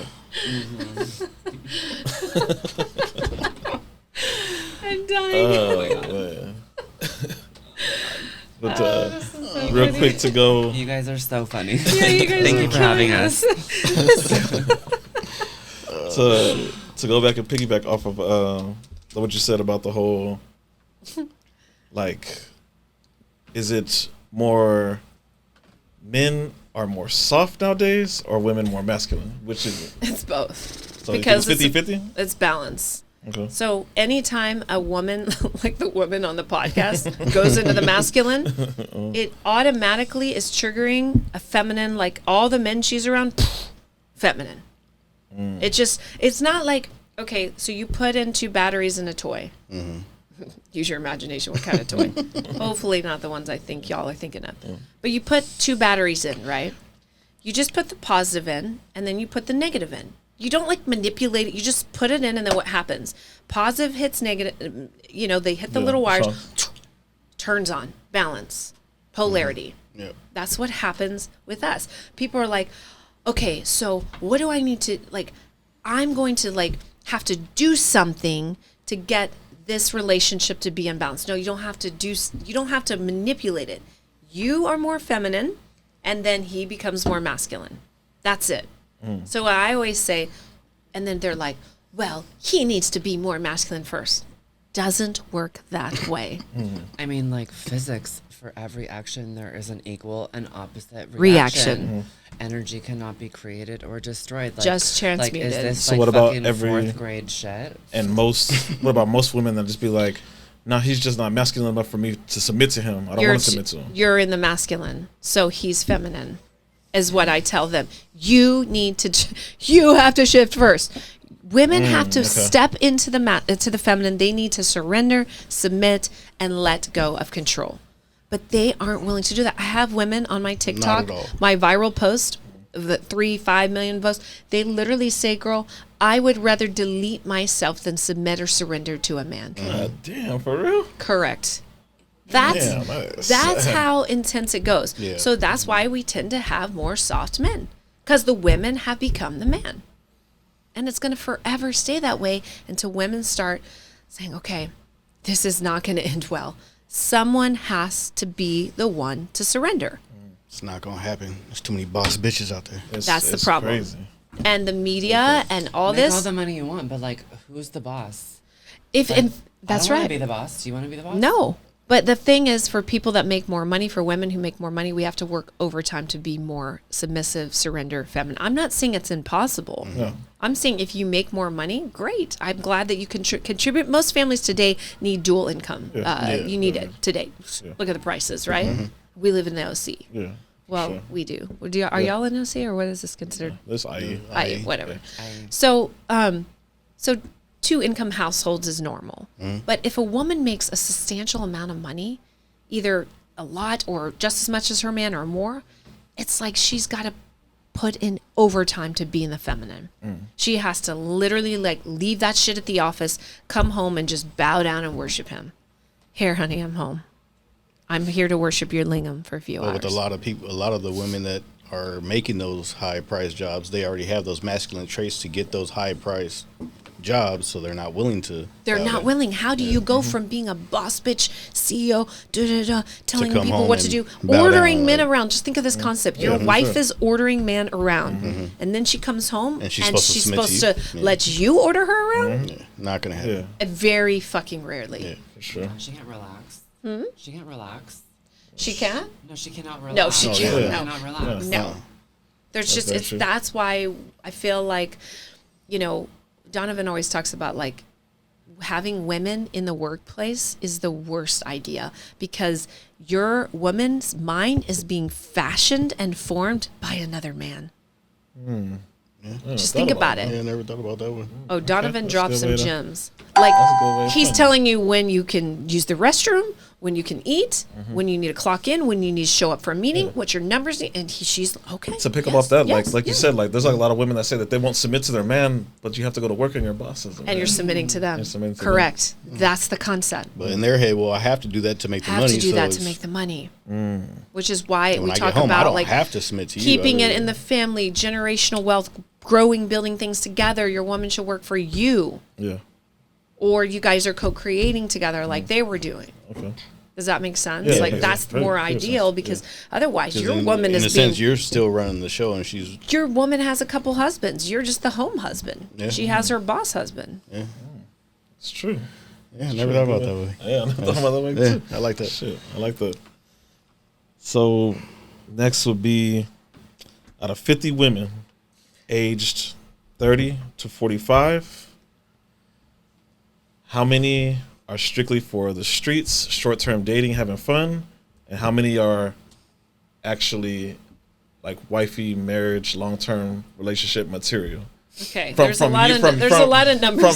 I'm dying. Man. But real quick to go. You guys are so funny. Yeah, you guys Thank you for having us. To go back and piggyback off of what you said about the whole, like, is it more men are more soft nowadays or women more masculine? Which is it? It's both. So because it's 50-50? It's balance. Okay. So anytime a woman, like the woman on the podcast, goes into the masculine, it automatically is triggering a feminine, like all the men she's around, feminine. It's not like, okay, so you put in 2 batteries in a toy. Use your imagination. What kind of toy? Hopefully not the ones I think y'all are thinking of. But you put 2 batteries in, right? You just put the positive in, and then you put the negative in. You don't like manipulate it. You just put it in, and then what happens? Positive hits negative. They hit the little wires. Turns on. Balance. Polarity. Yeah. That's what happens with us. People are like, okay, so what do I need to, like, I'm going to, like, have to do something to get this relationship to be unbalanced. No, you don't have to manipulate it. You are more feminine, and then he becomes more masculine. That's it. So I always say, and then they're like, well, he needs to be more masculine first. doesn't work that way. I mean, like physics, for every action there is an equal and opposite reaction. Energy cannot be created or destroyed. Like, just transmuted. Like, is this So like what about fucking every- fourth grade shit? And what about most women that just be like, no, he's just not masculine enough for me to submit to him. I don't want to submit to him. You're in the masculine, so he's feminine, is what I tell them. You have to shift first. Women have to step into the feminine. They need to surrender, submit, and let go of control. But they aren't willing to do that. I have women on my TikTok, my viral post, the 3-5 million posts. They literally say, girl, I would rather delete myself than submit or surrender to a man. God damn, for real? Correct. That's how intense it goes. Yeah. So that's why we tend to have more soft men, because the women have become the man. And it's going to forever stay that way until women start saying, okay, this is not going to end well. Someone has to be the one to surrender. It's not going to happen. There's too many boss bitches out there. That's the problem. Crazy. And the media and all Make this. all the money you want, but like, who's the boss? That's I don't wanna right. be the boss. Do you want to be the boss? No. But the thing is, for people that make more money, for women who make more money, we have to work overtime to be more submissive, surrender, feminine. I'm not saying it's impossible. No. I'm saying if you make more money, great. I'm glad that you contribute. Most families today need dual income. You need it today. Yeah. Look at the prices, right? We live in the OC. Yeah. Well, sure. we do. Are y'all in OC, or what is this considered? This IE. Whatever. I- So 2-income households is normal. But if a woman makes a substantial amount of money, either a lot or just as much as her man or more, it's like she's got to put in overtime to be in the feminine. She has to literally like leave that shit at the office, come home and just bow down and worship him. Here, honey, I'm home. I'm here to worship your lingam for a few hours. With a lot of people, a lot of the women that are making those high price jobs, they already have those masculine traits to get those high price jobs, so they're not willing to. They're not willing. How do you go from being a boss bitch CEO, telling come people home what to and do, bow ordering down, men like- around? Just think of this concept. Your for wife sure. is ordering men around, and then she comes home And she's supposed to submit to you. let you order her around. Yeah, not gonna happen. Yeah, Very fucking rarely. Yeah. for sure. She can't relax. She can't relax. She can't. No, she cannot relax. No, she can't. yeah. No, Cannot relax. no. There's just very true. that's why I feel like, Donovan always talks about like having women in the workplace is the worst idea, because your woman's mind is being fashioned and formed by another man. Just think about it. Yeah, I never thought about that one. Oh, Donovan That's a dropped good some way to- gems. That's a good way Like of he's putting it. telling you when you can use the restroom, when you can eat, when you need to clock in, when you need to show up for a meeting, what your numbers need, and she's okay. To pick up yes, off that, yes, like you yeah. said, like there's like a lot of women that say that they won't submit to their man, but you have to go to work and your boss is. and you're submitting to them. You're submitting to them. Correct. That's the concept. But in their head, well, I have to do that to make the Have money. to do so that to it's- make the money, which is why when we I talk get home, I about don't like have to submit to you. keeping I it really- in the family, generational wealth, growing, building things together. Your woman should work for you, Yeah. or you guys are co-creating together like they were doing. Okay. Does that make sense? Yeah, like yeah, that's very- more very ideal sense, because otherwise 'Cause your in, woman in is a sense, being. you're still running the show, and she's Your woman has a couple husbands. You're just the home husband. Yeah. She has her boss husband. It's true. yeah. I never thought about it that way. Yeah, I never thought about that way Yeah, too. I like that. Shit, I like that. So, next would be out of 50 women aged 30 to 45, how many are strictly for the streets, short-term dating, having fun, and how many are actually like wifey, marriage, long-term relationship material? Okay, there's a lot of numbers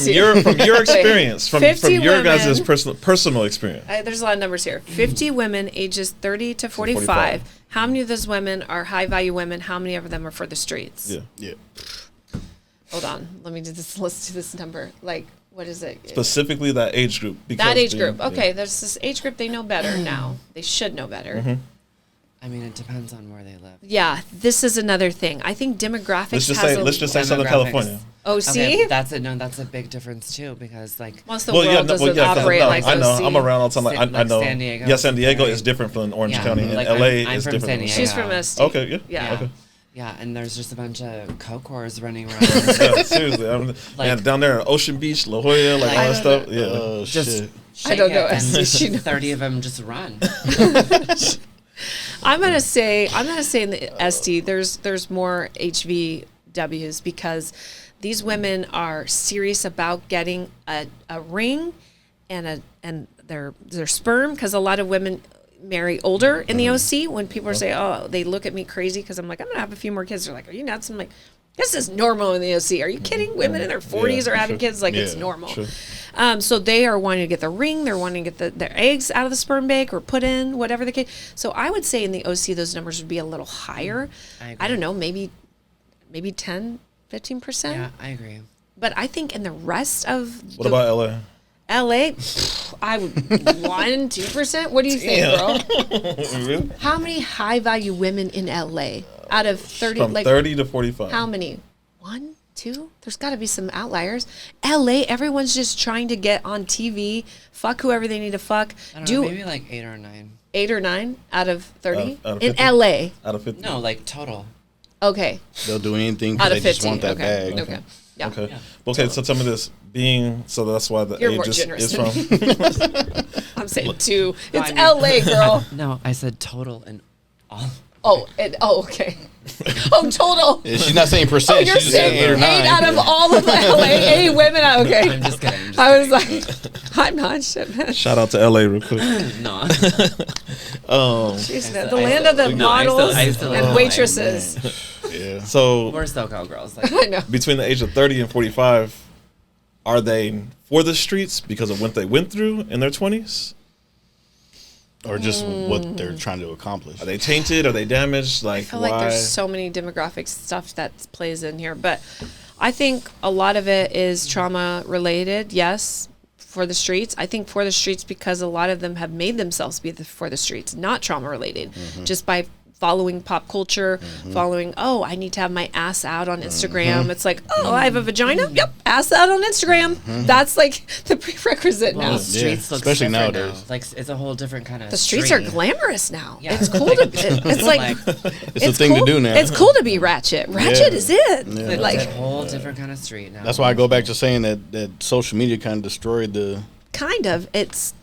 from here. from your experience, from 50 your guys' women. personal experience. There's a lot of numbers here. 50 women ages 30 to 45. 45. How many of those women are high value women? How many of them are for the streets? Yeah. Yeah. Hold on. Let me do this. Let's do this number. Like, what is it? Specifically that age group. That age yeah, group. yeah. Okay, there's this age group they know better now. They should know better. I mean, it depends on where they live. Yeah, this is another thing. I think demographics Let's just say Southern Demographics. California. Oh, see? Okay, that's a big difference too, because like Most of the Well, yeah, world no, doesn't 'cause operate like I know. OC. I'm around all the time. Like, I know. San Diego. Yeah, San Diego Very- is different from Orange Yeah, County, and like, LA I'm is from different. San from Diego. She's from a state. Okay, yeah. Yeah. Okay. Yeah, and there's just a bunch of coke whores running around. Yeah, seriously, and down there at Ocean Beach, La Jolla, like all that stuff. Yeah, Oh, just shit. I don't know. and She knows. 30 of them just run. I'm gonna say in the SD there's more HVWs because these women are serious about getting a ring and their sperm, because a lot of women marry older in the OC. When people are saying, oh, they look at me crazy because I'm like, I'm gonna have a few more kids. They're like, are you nuts? I'm like, this is normal in the OC. Are you kidding? Women in their 40s are having kids, like it's normal. Sure. So they are wanting to get the ring. They're wanting to get their eggs out of the sperm bank or put in, whatever the case. So I would say in the OC, those numbers would be a little higher. I don't know, maybe 10, 15%. Yeah, I agree. But I think in the rest of What about LA? LA, I would 1-2%. What do you think, bro? Really? How many high value women in LA out of 30? From Like 30 to 45. how many? 1, 2? There's got to be some outliers. LA, everyone's just trying to get on TV, fuck whoever they need to fuck. I don't know, maybe like 8 or 9. 8 or 9 out of 30 Out of in 50? LA. Out of 50. No, like total. Okay, They'll do anything out because of they 50. just want that okay. bag. Okay. Yeah. Okay. Yeah. Okay. So tell me this. So that's why the You're age more is generous from. than I'm saying 2. No, It's I mean- LA, girl. No, I said total and all. Okay. Oh, total. Yeah, she's not saying Oh, percent. you're She's just saying saying 8 or 9. 8 out of all of LA, 8 women. Okay. I'm just kidding. I was like, I'm not shit, man. Shout out to LA real quick. No. Jeez, the land of the models I used to live in and LA, waitresses. Yeah. So We're SoCal girls. Like, I know. between the age of 30 and 45, are they for the streets because of what they went through in their 20s? Or just what they're trying to accomplish. Are they tainted? Are they damaged? Like, I feel why? like there's so many demographic stuff that plays in here, but I think a lot of it is trauma related. Yes, for the streets. I think for the streets because a lot of them have made themselves be for the streets, not trauma related, just by following pop culture, following, oh, I need to have my ass out on Instagram. It's like, oh, I have a vagina? Yep, ass out on Instagram. That's like the prerequisite well, now. the streets look especially different nowadays. now. Like it's a whole different kind of. The streets are glamorous now. Yeah. It's cool to. It's like It's a thing cool. to do now. It's cool to be ratchet. Ratchet is it. Yeah. Like It's a whole different kind of street now. That's why I go back to saying that social media kind of destroyed the. kind of. It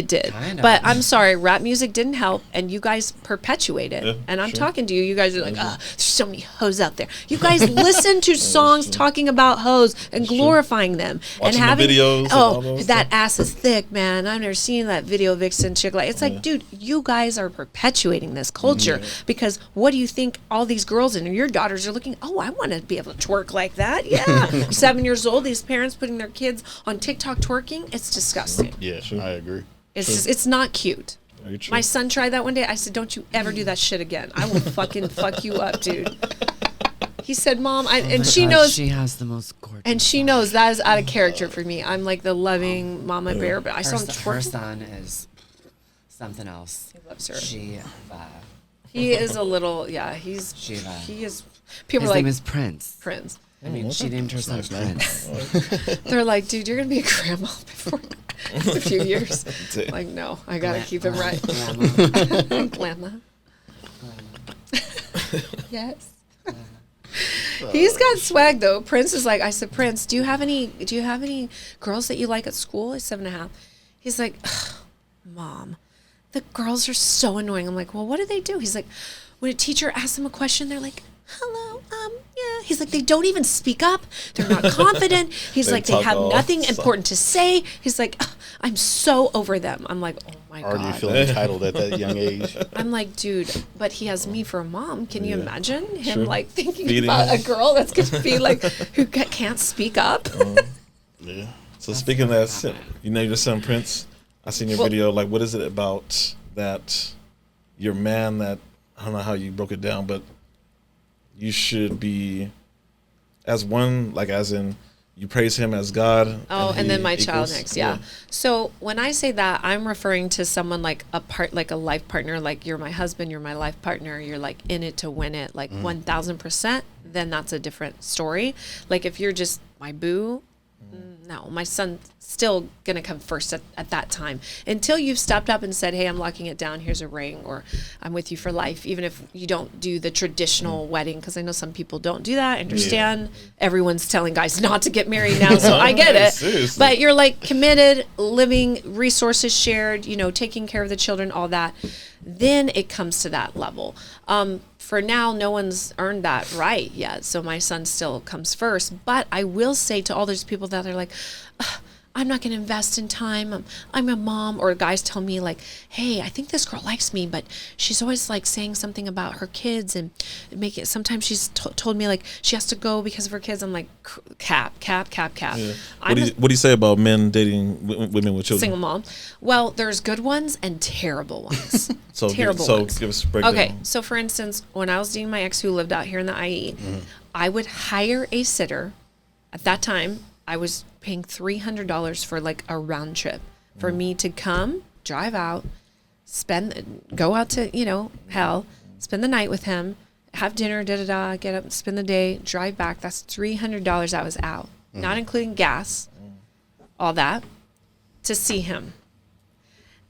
did. Kind of. But I'm sorry, rap music didn't help, and you guys perpetuate it. Yeah, and I'm sure. talking to you. You guys are like, ah, there's so many hoes out there. You guys listen to songs talking about hoes and glorifying them Watching and the having videos and all those that stuff. ass is thick, man. I've never seen that video vixen chick. Like, it's like, dude, you guys are perpetuating this culture because what do you think all these girls and your daughters are looking? Oh, I want to be able to twerk like that. Yeah, 7 years old. These parents putting their kids on TikTok twerking. It's disgusting. Yeah, I agree. It's just, it's not cute. Very true. My son tried that one day. I said, "Don't you ever do that shit again. I will fucking fuck you up, dude." He said, "Mom," and she knows, she has the most gorgeous. and she knows that is out of character for me. I'm like the loving mama bear, but I saw him her twerk. son is something else. He loves her. Shiva. He is a little, yeah. He's Shiva. he is. People His are name like is Prince. Prince. I mean, she named her son Nice name. Prince. They're like, "Dude, you're gonna be a grandma before a few years." Like, no, I gotta keep him right. Grandma. Yes. He's got swag though. Prince is like, I said, Prince, do you have any girls that you like at school? He's 7.5. He's like, "Ugh, Mom, the girls are so annoying. I'm like, well, what do they do? He's like, when a teacher asks them a question, they're like, hello, yeah. He's like, they don't even speak up. They're not confident. He's They like, they talk have all nothing soft. important to say. He's like, "Ugh, I'm so over them." I'm like, oh my Already God. feeling entitled at that young age. I'm like, dude, but he has me for a mom. Can you imagine him Sure. like thinking Feeding about him. a girl that's gonna be like who can't speak up? Yeah. So speaking of that, you know your son Prince. I seen your Well- video. Like, what is it about that your man that I don't know how you broke it down, but you should be as one, like as in you praise him as God. Oh, and then he my child equals- next. Yeah. So when I say that, I'm referring to someone like like a life partner, like you're my husband, you're my life partner, you're like in it to win it, like 1000%, then that's a different story. Like if you're just my boo, No, my son's still going to come first at that time. Until you've stepped up and said, hey, I'm locking it down. Here's a ring, or I'm with you for life. Even if you don't do the traditional wedding, because I know some people don't do that. I understand. Everyone's telling guys not to get married now, so I get it. Seriously. But you're like committed, living, resources shared, you know, taking care of the children, all that. Then it comes to that level. For now, no one's earned that right yet. So my son still comes first. But I will say to all those people that are like, I'm not going to invest in time. I'm a mom. Or guys tell me like, hey, I think this girl likes me, but she's always like saying something about her kids and make it. Sometimes she's told me like she has to go because of her kids. I'm like, cap. Yeah. What do you say about men dating women with children? Single mom. Well, there's good ones and terrible ones. Terrible ones. Give us a breakdown. Okay, so for instance, when I was dating my ex who lived out here in the IE, I would hire a sitter. At that time, I was paying $300 for like a round trip for me to come, drive out, go out to, you know, hell, spend the night with him, have dinner, get up, spend the day, drive back. That's $300 I was out, not including gas, all that, to see him.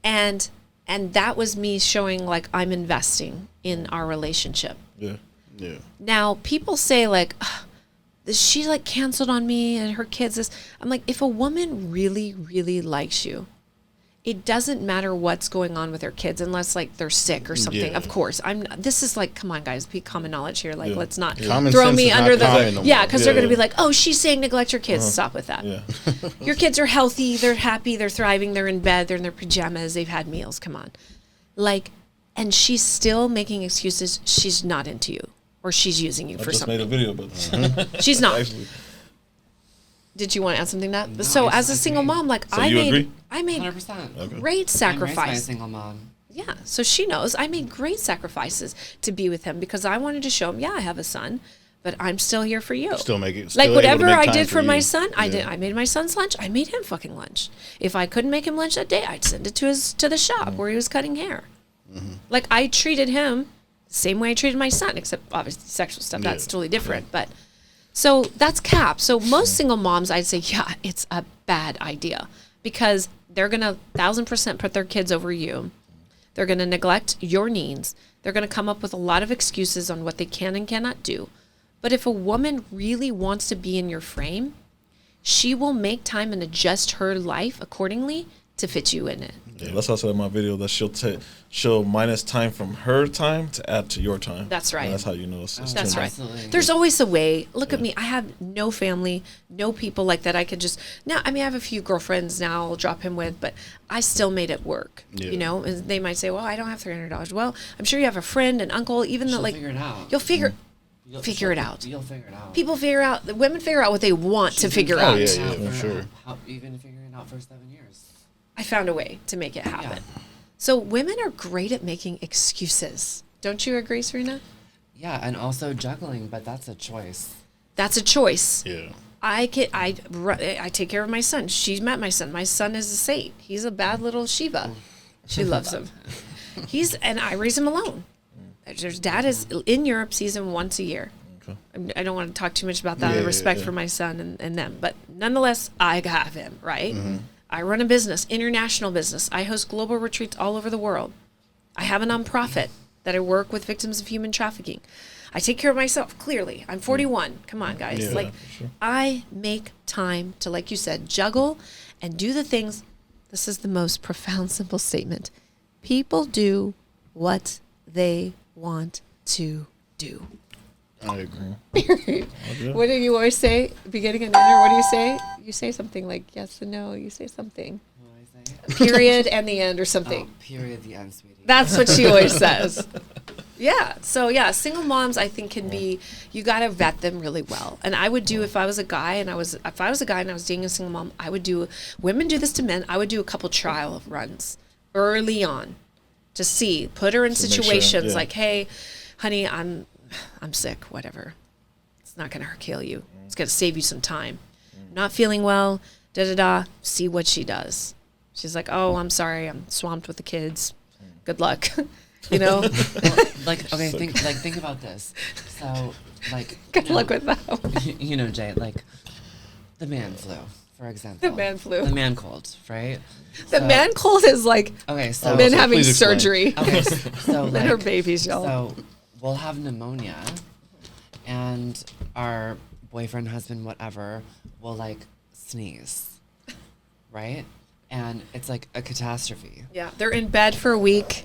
And that was me showing like I'm investing in our relationship. Yeah. Now, people say like, she like canceled on me and her kids. I'm like, if a woman really, really likes you, it doesn't matter what's going on with her kids unless like they're sick or something. Yeah. Of course, this is like, come on guys, be common knowledge here. Like, let's not Common throw sense me is under not the, common no more. yeah. Cause they're Yeah. going to be like, oh, she's saying neglect your kids. Stop with that. Yeah. Your kids are healthy. They're happy. They're thriving. They're in bed. They're in their pajamas. They've had meals. Come on. Like, and she's still making excuses. She's not into you or she's using you I for just something. made a video about this. She's not. Actually. Did you want to add something to that? No, So I as a single agree. mom, like So you agree? I made 100%. great I'm raised by a sacrifice. single mom. Yeah, so she knows I made great sacrifices to be with him because I wanted to show him, yeah, I have a son, but I'm still here for you. Still make it. Like still able to whatever make I time did for my you. son, I Yeah. did. I made my son's lunch. I made him fucking lunch. If I couldn't make him lunch that day, I'd send it to the shop where he was cutting hair. Like I treated him the same way I treated my son, except obviously sexual stuff. That's Yeah. totally different. But so that's cap. So most single moms, I'd say, yeah, it's a bad idea because they're gonna 1,000% put their kids over you. They're gonna neglect your needs. They're gonna come up with a lot of excuses on what they can and cannot do. But if a woman really wants to be in your frame, she will make time and adjust her life accordingly to fit you in it. Yeah, that's how I said in my video that she'll minus time from her time to add to your time. That's right. And that's how you know it's That's too right. much. Absolutely. There's always a way. Look at me. I have no family, no people like that I could just now. I mean, I have a few girlfriends now I'll drop him with, but I still made it work. Yeah. You know, and they might say, "Well, I don't have $300." Well, I'm sure you have a friend, an uncle, even though She'll like figure it out. you'll figure it out. You'll figure it out. People figure out. The women figure out what they want to figure Oh, out. yeah, yeah, for sure. Even figuring it out for 7 years. I found a way to make it happen. So women are great at making excuses. Don't you agree, Serena? Yeah, and also juggling, but that's a choice. That's a choice. Yeah. I take care of my son. She's met my son. My son is a saint. He's a bad little Shiva. She loves him. And I raise him alone. His dad is in Europe, sees him once a year. Okay. I don't want to talk too much about that. Yeah, I respect yeah. for my son and them, but nonetheless, I have him, right? I run a business, international business. I host global retreats all over the world. I have a nonprofit that I work with victims of human trafficking. I take care of myself, clearly. I'm 41. Come on, guys. Yeah, like, for sure. I make time to, like you said, juggle and do the things. This is the most profound, simple statement. People do what they want to do. I agree. What do you always say? Beginning and end, or what do you say? You say something like yes and no. You say something. What do I say? Period and the end or something. Oh, period, the end, sweetie. That's what she always says. Yeah. So yeah, single moms I think can be, you got to vet them really well. And I would do if I was a guy and I was dating a single mom, I would do, women do this to men, I would do a couple trial runs early on to see, put her in To make sure, situations yeah. like, hey, honey, I'm sick, whatever. It's not going to kill you. It's going to save you some time. Not feeling well, see what she does. She's like, oh, I'm sorry, I'm swamped with the kids. Good luck. You know? Like, okay, think about this. So, like, Good luck with that one. you know, Jay, like, the man flu. for example. The man flu. The man cold, right? The man cold is like okay, so men so having please explain. surgery. okay, so Men are babies, y'all. So we'll have pneumonia, and our boyfriend, husband, whatever, will like sneeze, right? And it's like a catastrophe. Yeah, they're in bed for a week.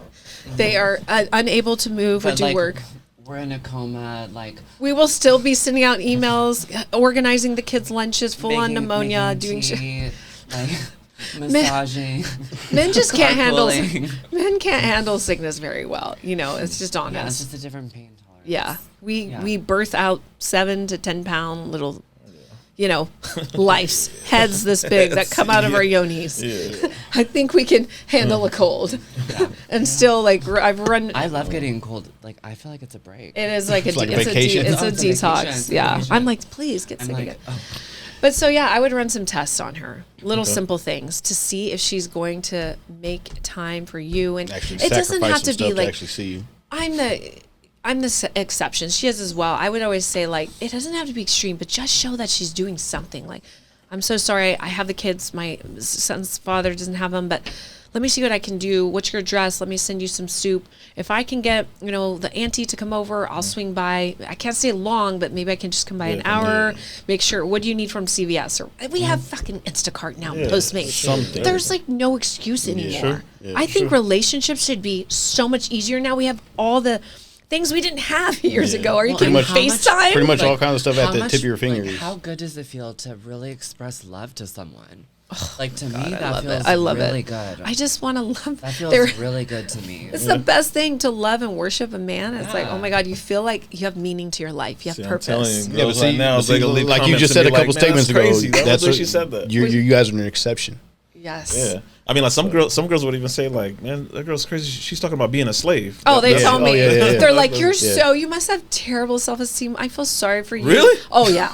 They are unable to move or But, do like, work. We're in a coma, like We will still be sending out emails, organizing the kids' lunches, full on making- pneumonia, making doing shit. tea, like massaging. Men just can't handle. carpooling. Men can't handle sickness very well. You know, it's just on Yeah, it's us. just a different pain tolerance. Yeah, Yeah. we birth out 7 to 10 pound little, you know, lice, heads this big that come out of our yonis. Yeah. I think we can handle a cold, and still like I've run. I love getting cold. Like I feel like it's a break. It is like It's like it's vacation. it's Oh, a it's a vacation, detox. it's a Yeah, vacation. I'm like, please get I'm sick like, again. oh, But so yeah, I would run some tests on her, little Okay. simple things to see if she's going to make time for you, and Actually, it doesn't sacrifice have some to be stuff like actually see you. I'm the exception. She is as well. I would always say like it doesn't have to be extreme, but just show that she's doing something. Like, I'm so sorry, I have the kids. My son's father doesn't have them, but let me see what I can do. What's your address? Let me send you some soup. If I can get, you know, the auntie to come over, I'll swing by. I can't stay long, but maybe I can just come by an hour. Make sure. What do you need from CVS? Or we have fucking Instacart now, Postmates. something. There's like no excuse anymore. Sure. Yeah, I think relationships should be so much easier now. We have all the things we didn't have years ago. Are you kidding? and how much- FaceTime? Pretty much Like, all kinds of stuff at how the much- tip of your like, fingers. how good does it feel to really express love to someone? Like to me, I that love feels it. I love really it. good. I just want to love. that feels They're- really good to me. It's the best thing to love and worship a man. It's like, oh my God, you feel like you have meaning to your life. You have See, I'm telling purpose. you, Yeah, but girls see, right now, but is they see, gonna leave like you comments just and said a be like, couple "Man, statements that's ago, crazy." That was that's the way what she said that. You guys are an exception. Yes. Yeah, I mean, like some girls would even say, like, "Man, that girl's crazy. She's talking about being a slave." Oh, they tell me. yeah. They're like, you're Yeah. so, you must have terrible self-esteem. I feel sorry for you. Really? Oh, yeah.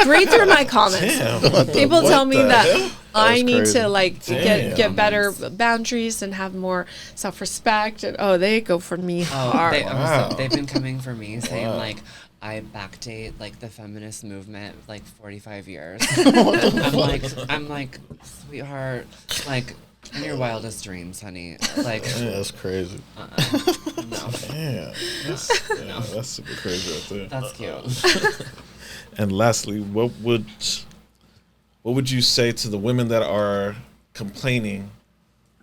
Read through my comments. Damn. People What tell me the that hell? I That's need crazy. to like Damn. get better boundaries and have more self-respect. And they go for me hard. Wow. They've been coming for me saying like I backdate like the feminist movement like 45 years. I'm like, sweetheart, like in your wildest dreams, honey. Like, Yeah, that's crazy. no, Yeah, that's super crazy right there. that's cute. And lastly, what would you say to the women that are complaining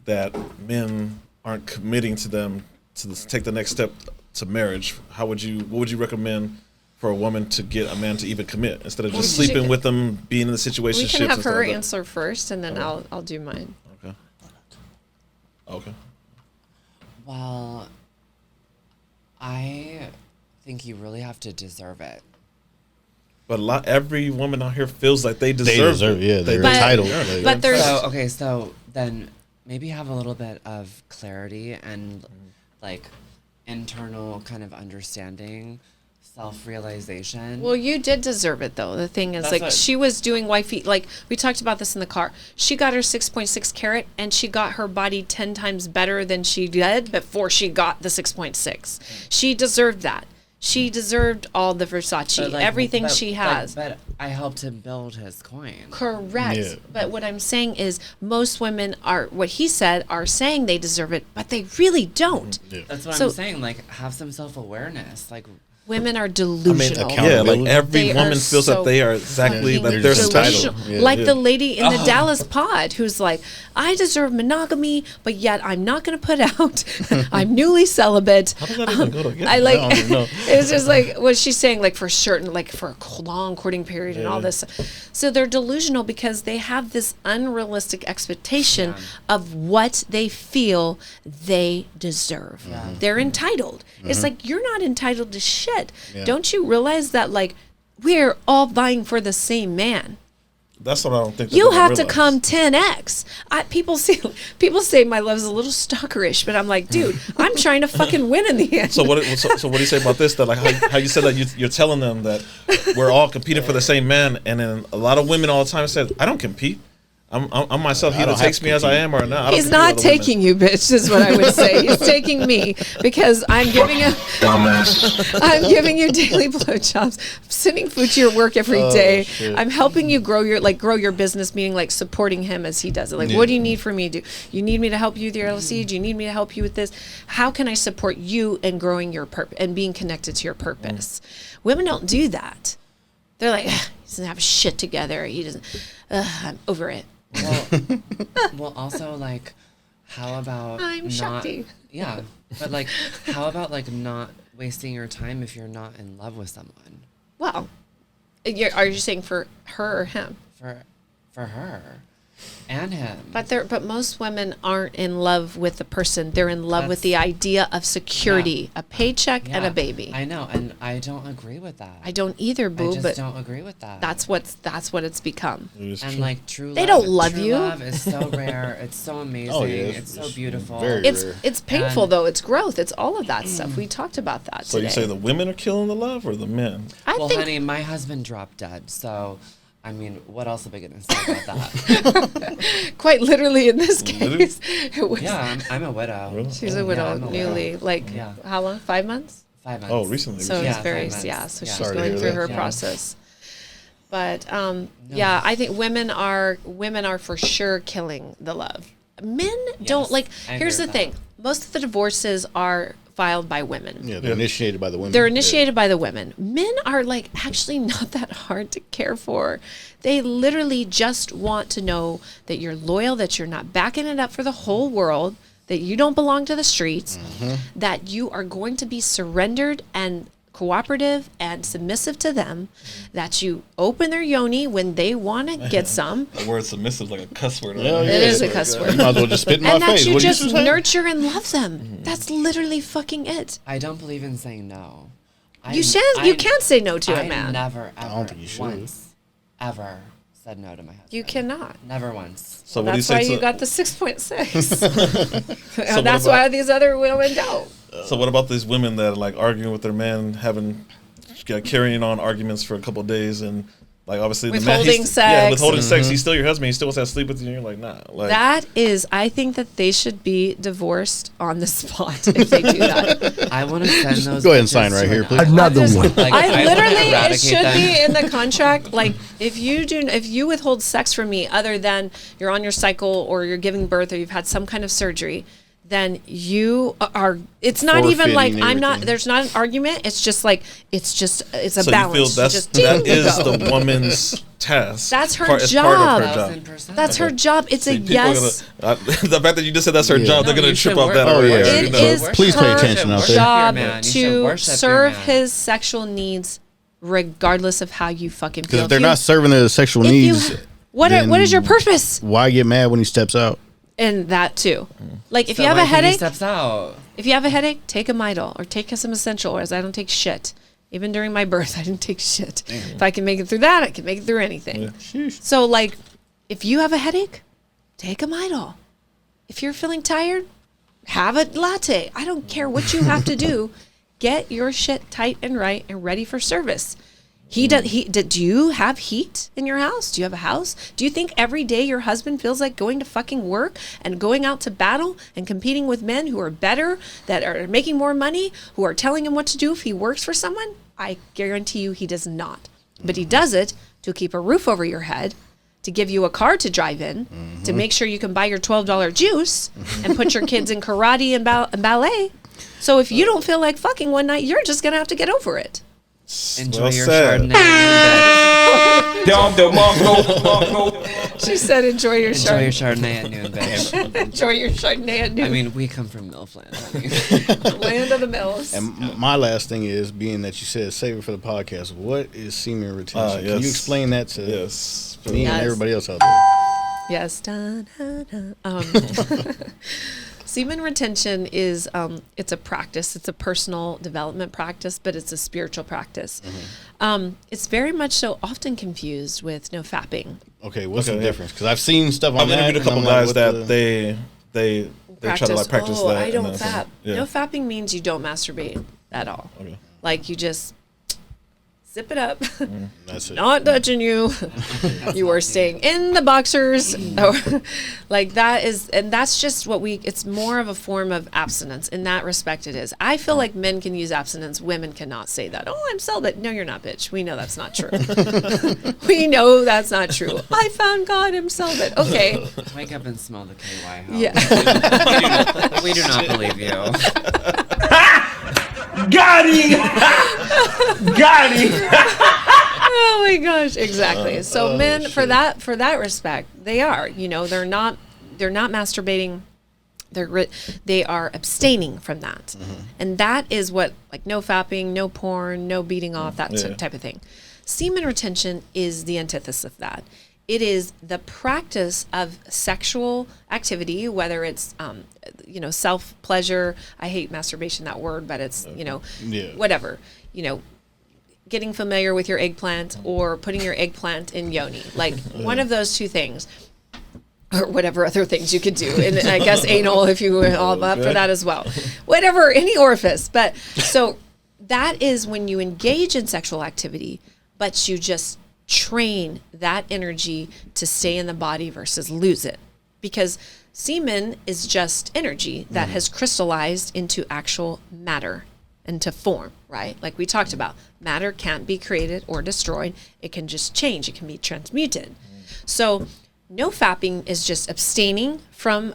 that men aren't committing to them to take the next step to marriage? What would you recommend for a woman to get a man to even commit instead of just Well, sleeping she- with them, being in the situation? We can have her answer first, and then I'll do mine. Okay. Well, I think you really have to deserve it. But every woman out here feels like they deserve it. Yeah, they're But- entitled. Yeah. But there's So then maybe have a little bit of clarity and like internal kind of understanding, self-realization. Well, you did deserve it, though. The thing is, That's like, what- she was doing wifey. Like, we talked about this in the car. She got her 6.6 carat, and she got her body 10 times better than she did before she got the 6.6. She deserved that. She deserved all the Versace, But, like, everything but, she like, has. but I helped him build his coin. Correct. Yeah. But what I'm saying is, most women are, what he said, are saying they deserve it, but they really don't. That's what So- I'm saying. Like, have some self-awareness. Like, Women are delusional. account- Yeah, like Accountability. every They woman are feels so that they are exactly fucking that they're delusional. entitled. Yeah, Like yeah. the lady in the Dallas pod who's like, I deserve monogamy, but yet I'm not going to put out. I'm newly celibate. How does that even go together? I like. I don't even know. It's just like what she's saying, like for certain, like for a long courting period and all this. So they're delusional because they have this unrealistic expectation of what they feel they deserve. They're entitled. It's like you're not entitled to shit. Yeah. Don't you realize that like we're all vying for the same man? That's what I don't think. You they have to realize. come 10x. People say my love's a little stalkerish, but I'm like, dude, I'm trying to fucking win in the end. So what? So what do you say about this? That like how you said that you're telling them that we're all competing for the same man, and then a lot of women all the time said, "I don't compete. I'm myself. He I either don't takes have me to as I compete. am or not. I don't He's compete with not other women. taking you, bitch, is what I would say. He's taking me because I'm giving him. I'm giving you daily blowjobs. I'm sending food to your work every day. Shit. I'm helping you grow your business, meaning like supporting him as he does it. Like, what do you need from me? Do you need me to help you with your LLC? Do you need me to help you with this? How can I support you in growing your purpose and being connected to your purpose? Women don't do that. They're like, he doesn't have shit together. He doesn't. I'm over it. Well, also, like, how about I'm not... Shakti. Yeah, but, like, how about, like, not wasting your time if you're not in love with someone? Well, are you saying for her or him? For her and him. But most women aren't in love with the person. They're in love with the idea of security, a paycheck and a baby. I know, and I don't agree with that. I don't either, boo. I just but don't agree with that. that's what it's become. And like true love, They don't love true you. love is so rare. It's so amazing. Oh, yeah, it's so beautiful. very It's rare. it's painful And- though. It's growth. It's all of that stuff. We talked about that So today. you say the women are killing the love or the men? I Well, think honey, my husband dropped dead, so I mean, what else am I gonna say about that? quite literally in this Literally? case, it was, Yeah, I'm a widow. Really? she's a Yeah, widow, I'm a newly. widow. Like Yeah. how long? 5 months. 5 months. Oh, recently. So Yeah, it's very 5 months. yeah. So Yeah. she's Sorry to going hear through that. her Yeah. process. But yeah, I think women are for sure killing the love. Men don't Yes, like. I Here's the agree with thing: most of the divorces are filed by women. Yeah, they're initiated by the women. They're initiated by the women. Men are like actually not that hard to care for. They literally just want to know that you're loyal, that you're not backing it up for the whole world, that you don't belong to the streets, that you are going to be surrendered and cooperative and submissive to them, that you open their yoni when they want to get some, The word submissive is like a cuss word. Hell It yeah. is a cuss word. You might as well just spit in my and that face. you What just you say? nurture and love them. That's literally fucking it. I don't believe in saying no. You can't say no to I a man. never, ever, don't think you should. once, ever said no to my husband. You cannot. Never once. So what do you That's why say you to, got the 6.6. what And that's about- why these other women don't. So what about these women that are like arguing with their men, carrying on arguments for a couple of days, and like obviously the man, Withholding sex. withholding sex. He's still your husband. He still wants to have sleep with you. And you're like, nah. Like I think that they should be divorced on the spot if they do that. I want to send those. go ahead and bitches sign right to here, an please. island. Another one. Like, I wanna literally, it eradicate should them. be in the contract. Like, if you withhold sex from me, other than you're on your cycle or you're giving birth or you've had some kind of surgery, then you are. It's not even like Forfeiting I'm not. everything. There's not an argument. It's just like it's a so balance. you feel You just that ding, is go. the woman's task. That's her It's part job. of her job. 1000%. That's her job. It's a See, people are yes. gonna- the fact that you just said that's her job, they're No, gonna you trip should off that. work- already. Oh, yeah. So, It you know. is Please pay her attention out there. job You should to worship your serve man. his sexual needs, regardless of how you fucking feel. Because if they're not serving their sexual needs, what is your then purpose? why get mad when he steps out? And that too. Like if So you have why a think he headache, steps out. if you have a headache, take a Midol or take some essential oils. I don't take shit. Even during my birth, I didn't take shit. If I can make it through that, I can make it through anything. So like, if you have a headache, take a Midol. If you're feeling tired, have a latte. I don't care what you have to do. Get your shit tight and right and ready for service. Do you have heat in your house? Do you have a house? Do you think every day your husband feels like going to fucking work and going out to battle and competing with men who are better, that are making more money, who are telling him what to do if he works for someone? I guarantee you he does not. But he does it to keep a roof over your head, to give you a car to drive in, to make sure you can buy your $12 juice and put your kids in karate and ballet. So if you don't feel like fucking one night, you're just going to have to get over it. Enjoy Well your said. Chardonnay. She said, enjoy your Enjoy your Chardonnay. Chardonnay at noon, bitch. Enjoy your Chardonnay at noon. I mean, we come from Milfland. Land of the mills. And my last thing is, being that you said save it for the podcast, what is semen retention? Can you Yes. explain that to Yes. me Yes. and everybody else out there? Yes. Dun, dun, dun. Semen retention is it's a practice. It's a personal development practice, but it's a spiritual practice. It's very much so often confused with no fapping. Okay, what's Okay, the yeah. difference? Because I've seen stuff on I've that. interviewed a couple and I'm guys like, that what they try to like practice that. I and don't then some- fap. No fapping means you don't masturbate at all. Okay. Like you just zip it up. That's it. Not touching you. You are staying in the boxers. Like that is, and that's just what it's more of a form of abstinence. In that respect, it is. I feel like men can use abstinence. Women cannot say that. Oh, I'm celibate. No, you're not, bitch. We know that's not true. We know that's not true. I found God. I'm celibate. Okay. Wake up and smell the KY. Yeah. We do not believe you. Got him! Got him! Oh my gosh, exactly. So men, shit. for that respect, they are. You know, they're not masturbating. They are abstaining from that, and that is what, like, no fapping, no porn, no beating off, that type of thing. Semen retention is the antithesis of that. It is the practice of sexual activity, whether it's, self-pleasure. I hate masturbation, that word, but it's, whatever, getting familiar with your eggplant or putting your eggplant in yoni. Like one of those two things, or whatever other things you could do. And I guess anal, if you were all up for that as well. Whatever, any orifice. But so that is when you engage in sexual activity, but you just train that energy to stay in the body versus lose it, because semen is just energy that has crystallized into actual matter, into form, right? Like we talked about, matter can't be created or destroyed. It can just change. It can be transmuted. So no fapping is just abstaining from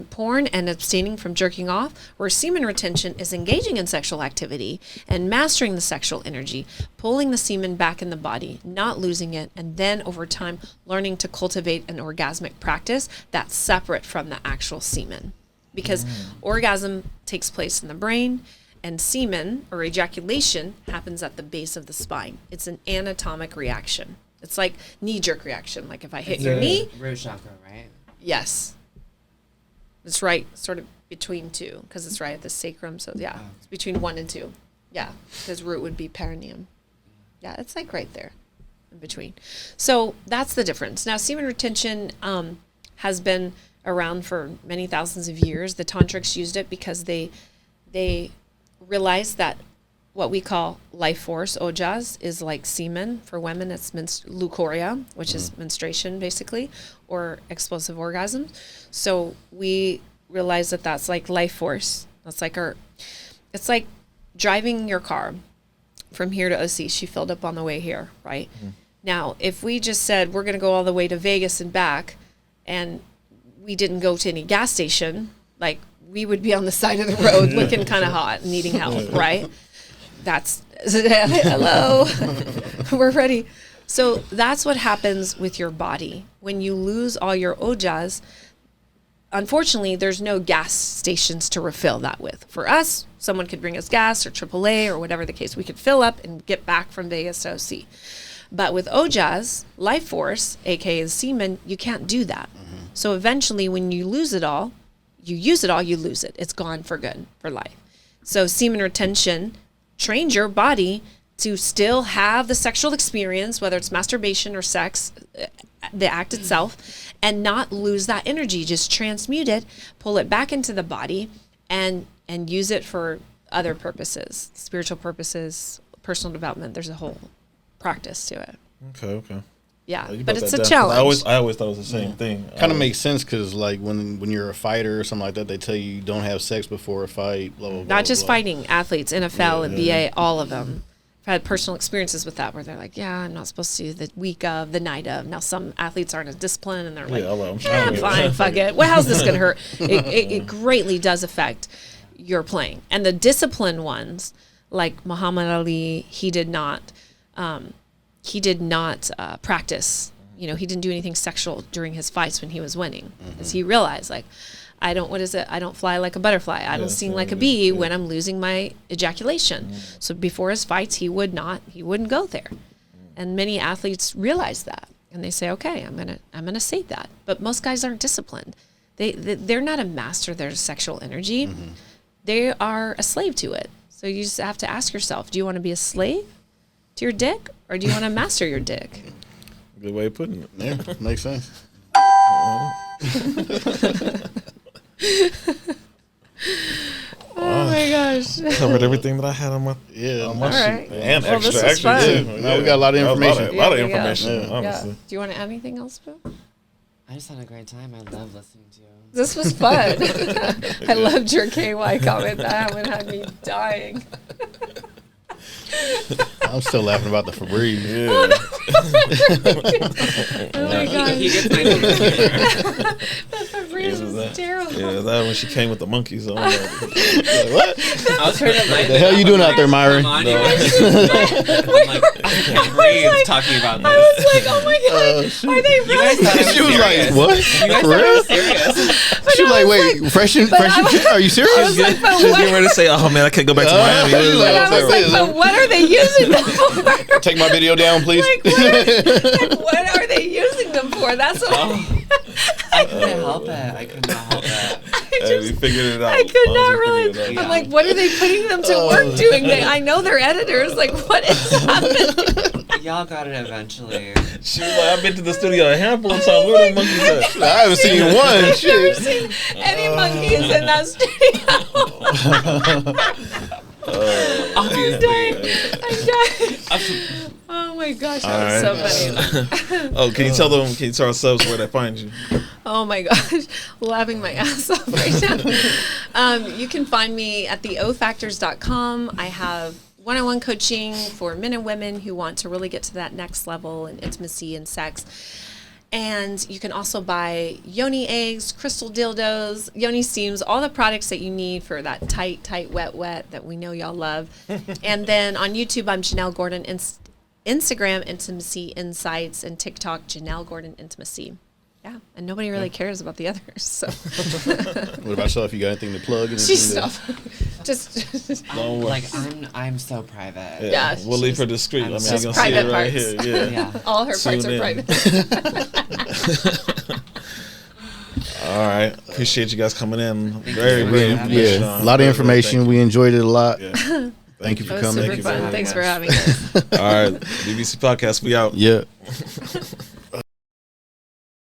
porn and abstaining from jerking off, where semen retention is engaging in sexual activity and mastering the sexual energy, pulling the semen back in the body, not losing it, and then over time learning to cultivate an orgasmic practice that's separate from the actual semen. Because orgasm takes place in the brain, and semen or ejaculation happens at the base of the spine. It's an anatomic reaction. It's like knee-jerk reaction. Like if I hit your knee. Root chakra, right? Yes. It's right sort of between two, because it's right at the sacrum. So yeah, it's between 1 and 2. Yeah, because root would be perineum. Yeah, it's like right there in between. So that's the difference. Now, semen retention has been around for many thousands of years. The tantrics used it because they realized that what we call life force, ojas, is like semen. For women, it's leukorrhea, which is menstruation, basically, or explosive orgasms. So we realize that that's like life force. That's like it's like driving your car from here to OC. She filled up on the way here, right? Now, if we just said we're going to go all the way to Vegas and back, and we didn't go to any gas station, like we would be on the side of the road looking kind of hot and needing help, right? That's hello. We're ready. So that's what happens with your body when you lose all your ojas. Unfortunately, there's no gas stations to refill that with. For us, someone could bring us gas or AAA or whatever the case. We could fill up and get back from Vegas to OC. But with ojas, life force, aka the semen, you can't do that. So eventually, when you lose it all, you use it all, you lose it. It's gone for good, for life. So semen retention trains your body to still have the sexual experience, whether it's masturbation or sex, the act itself, and not lose that energy. Just transmute it, pull it back into the body, and use it for other purposes, spiritual purposes, personal development. There's a whole practice to it. Okay. Yeah, you but broke it's that a down, 'cause challenge. I always thought it was the same thing. Kind of makes sense, because like when you're a fighter or something like that, they tell you don't have sex before a fight. Blah, blah, blah, Not just blah. fighting, athletes, NFL, and BA, all of them. I've had personal experiences with that where they're like, yeah, I'm not supposed to the week of, the night of. Now some athletes aren't as disciplined, and they're like, I'm fine, fuck it. Well, how's this going to hurt? It greatly does affect your playing. And the disciplined ones, like Muhammad Ali, he did not practice. You know, he didn't do anything sexual during his fights when he was winning, because he realized, like, I don't fly like a butterfly. I don't sing like a bee when I'm losing my ejaculation. So before his fights, he wouldn't go there. And many athletes realize that, and they say, okay, I'm gonna say that. But most guys aren't disciplined. They're not a master of their sexual energy. They are a slave to it. So you just have to ask yourself, do you want to be a slave to your dick, or do you want to master your dick? Good way of putting it. Yeah, makes sense. Oh my God. gosh. Covered everything that I had on my Yeah. my All sheet. right. And Well, extra, this was fun. too. Now we got a lot of That was information. A lot of Yeah, we got- information, yeah. honestly. Yeah. Do you want to add anything else, Bill? I just had a great time. I love listening to you. This was fun. I loved your KY comment. That one had me dying. I'm still laughing about the Febreze. Yeah. Oh my gosh. He gets my favorite. That Febreze was terrible. Yeah, that when she came with the monkeys on. Like, What? I was trying to light The hell you doing out there, Myron? I'm like, I can't breathe talking about I this. was like, oh my gosh, are they You guys really? thought I was She was serious. like, "What? You guys For thought I real?" was serious. She was like, "Wait, fresh and are you serious?" I was like, but she was what? getting ready to say, "Oh man, I can't go back to Miami." she's like, But I was like, but what are they using them for? Take my video down, please. What are they using them for? That's what I couldn't help it. I could not help it. Hey, we figured it out. I could not Honestly, realize. figured it I'm out. like, what are they putting them to work doing? I know they're editors. Like, what is happening? Y'all got it eventually. She was like, I've been to the studio a handful of times. Where the monkeys at? I haven't seen one. I've never Shit. seen any monkeys in that studio. Obviously. I'm dying. Oh my gosh, that was so funny. Oh, can you tell them? Can you tell our subs where they find you? Oh my gosh, laughing my ass off right now. You can find me at theofactors.com. I have one-on-one coaching for men and women who want to really get to that next level in intimacy and sex. And you can also buy yoni eggs, crystal dildos, yoni steams, all the products that you need for that tight, wet that we know y'all love. And then on YouTube, I'm Janelle Gordon. Instagram, Intimacy Insights, and TikTok, Janelle Gordon Intimacy. Yeah, and nobody really cares about the others. So. What about yourself? You got anything to plug? She's Anything so just Don't worry. Like I'm so private. Yeah, we'll leave her discreet. I mean, she's you're gonna see it private right parts. here. Yeah. Yeah. all her parts Tune are in. private. All right. Appreciate you guys coming in. Thank Very, you for very having information. Yeah, a lot of Very, very information. thank We enjoyed it a lot. you. Yeah. Thank you It for was coming. super Thank you fun. very Thanks much. for having us. All right. BBC Podcast, we out. Yeah.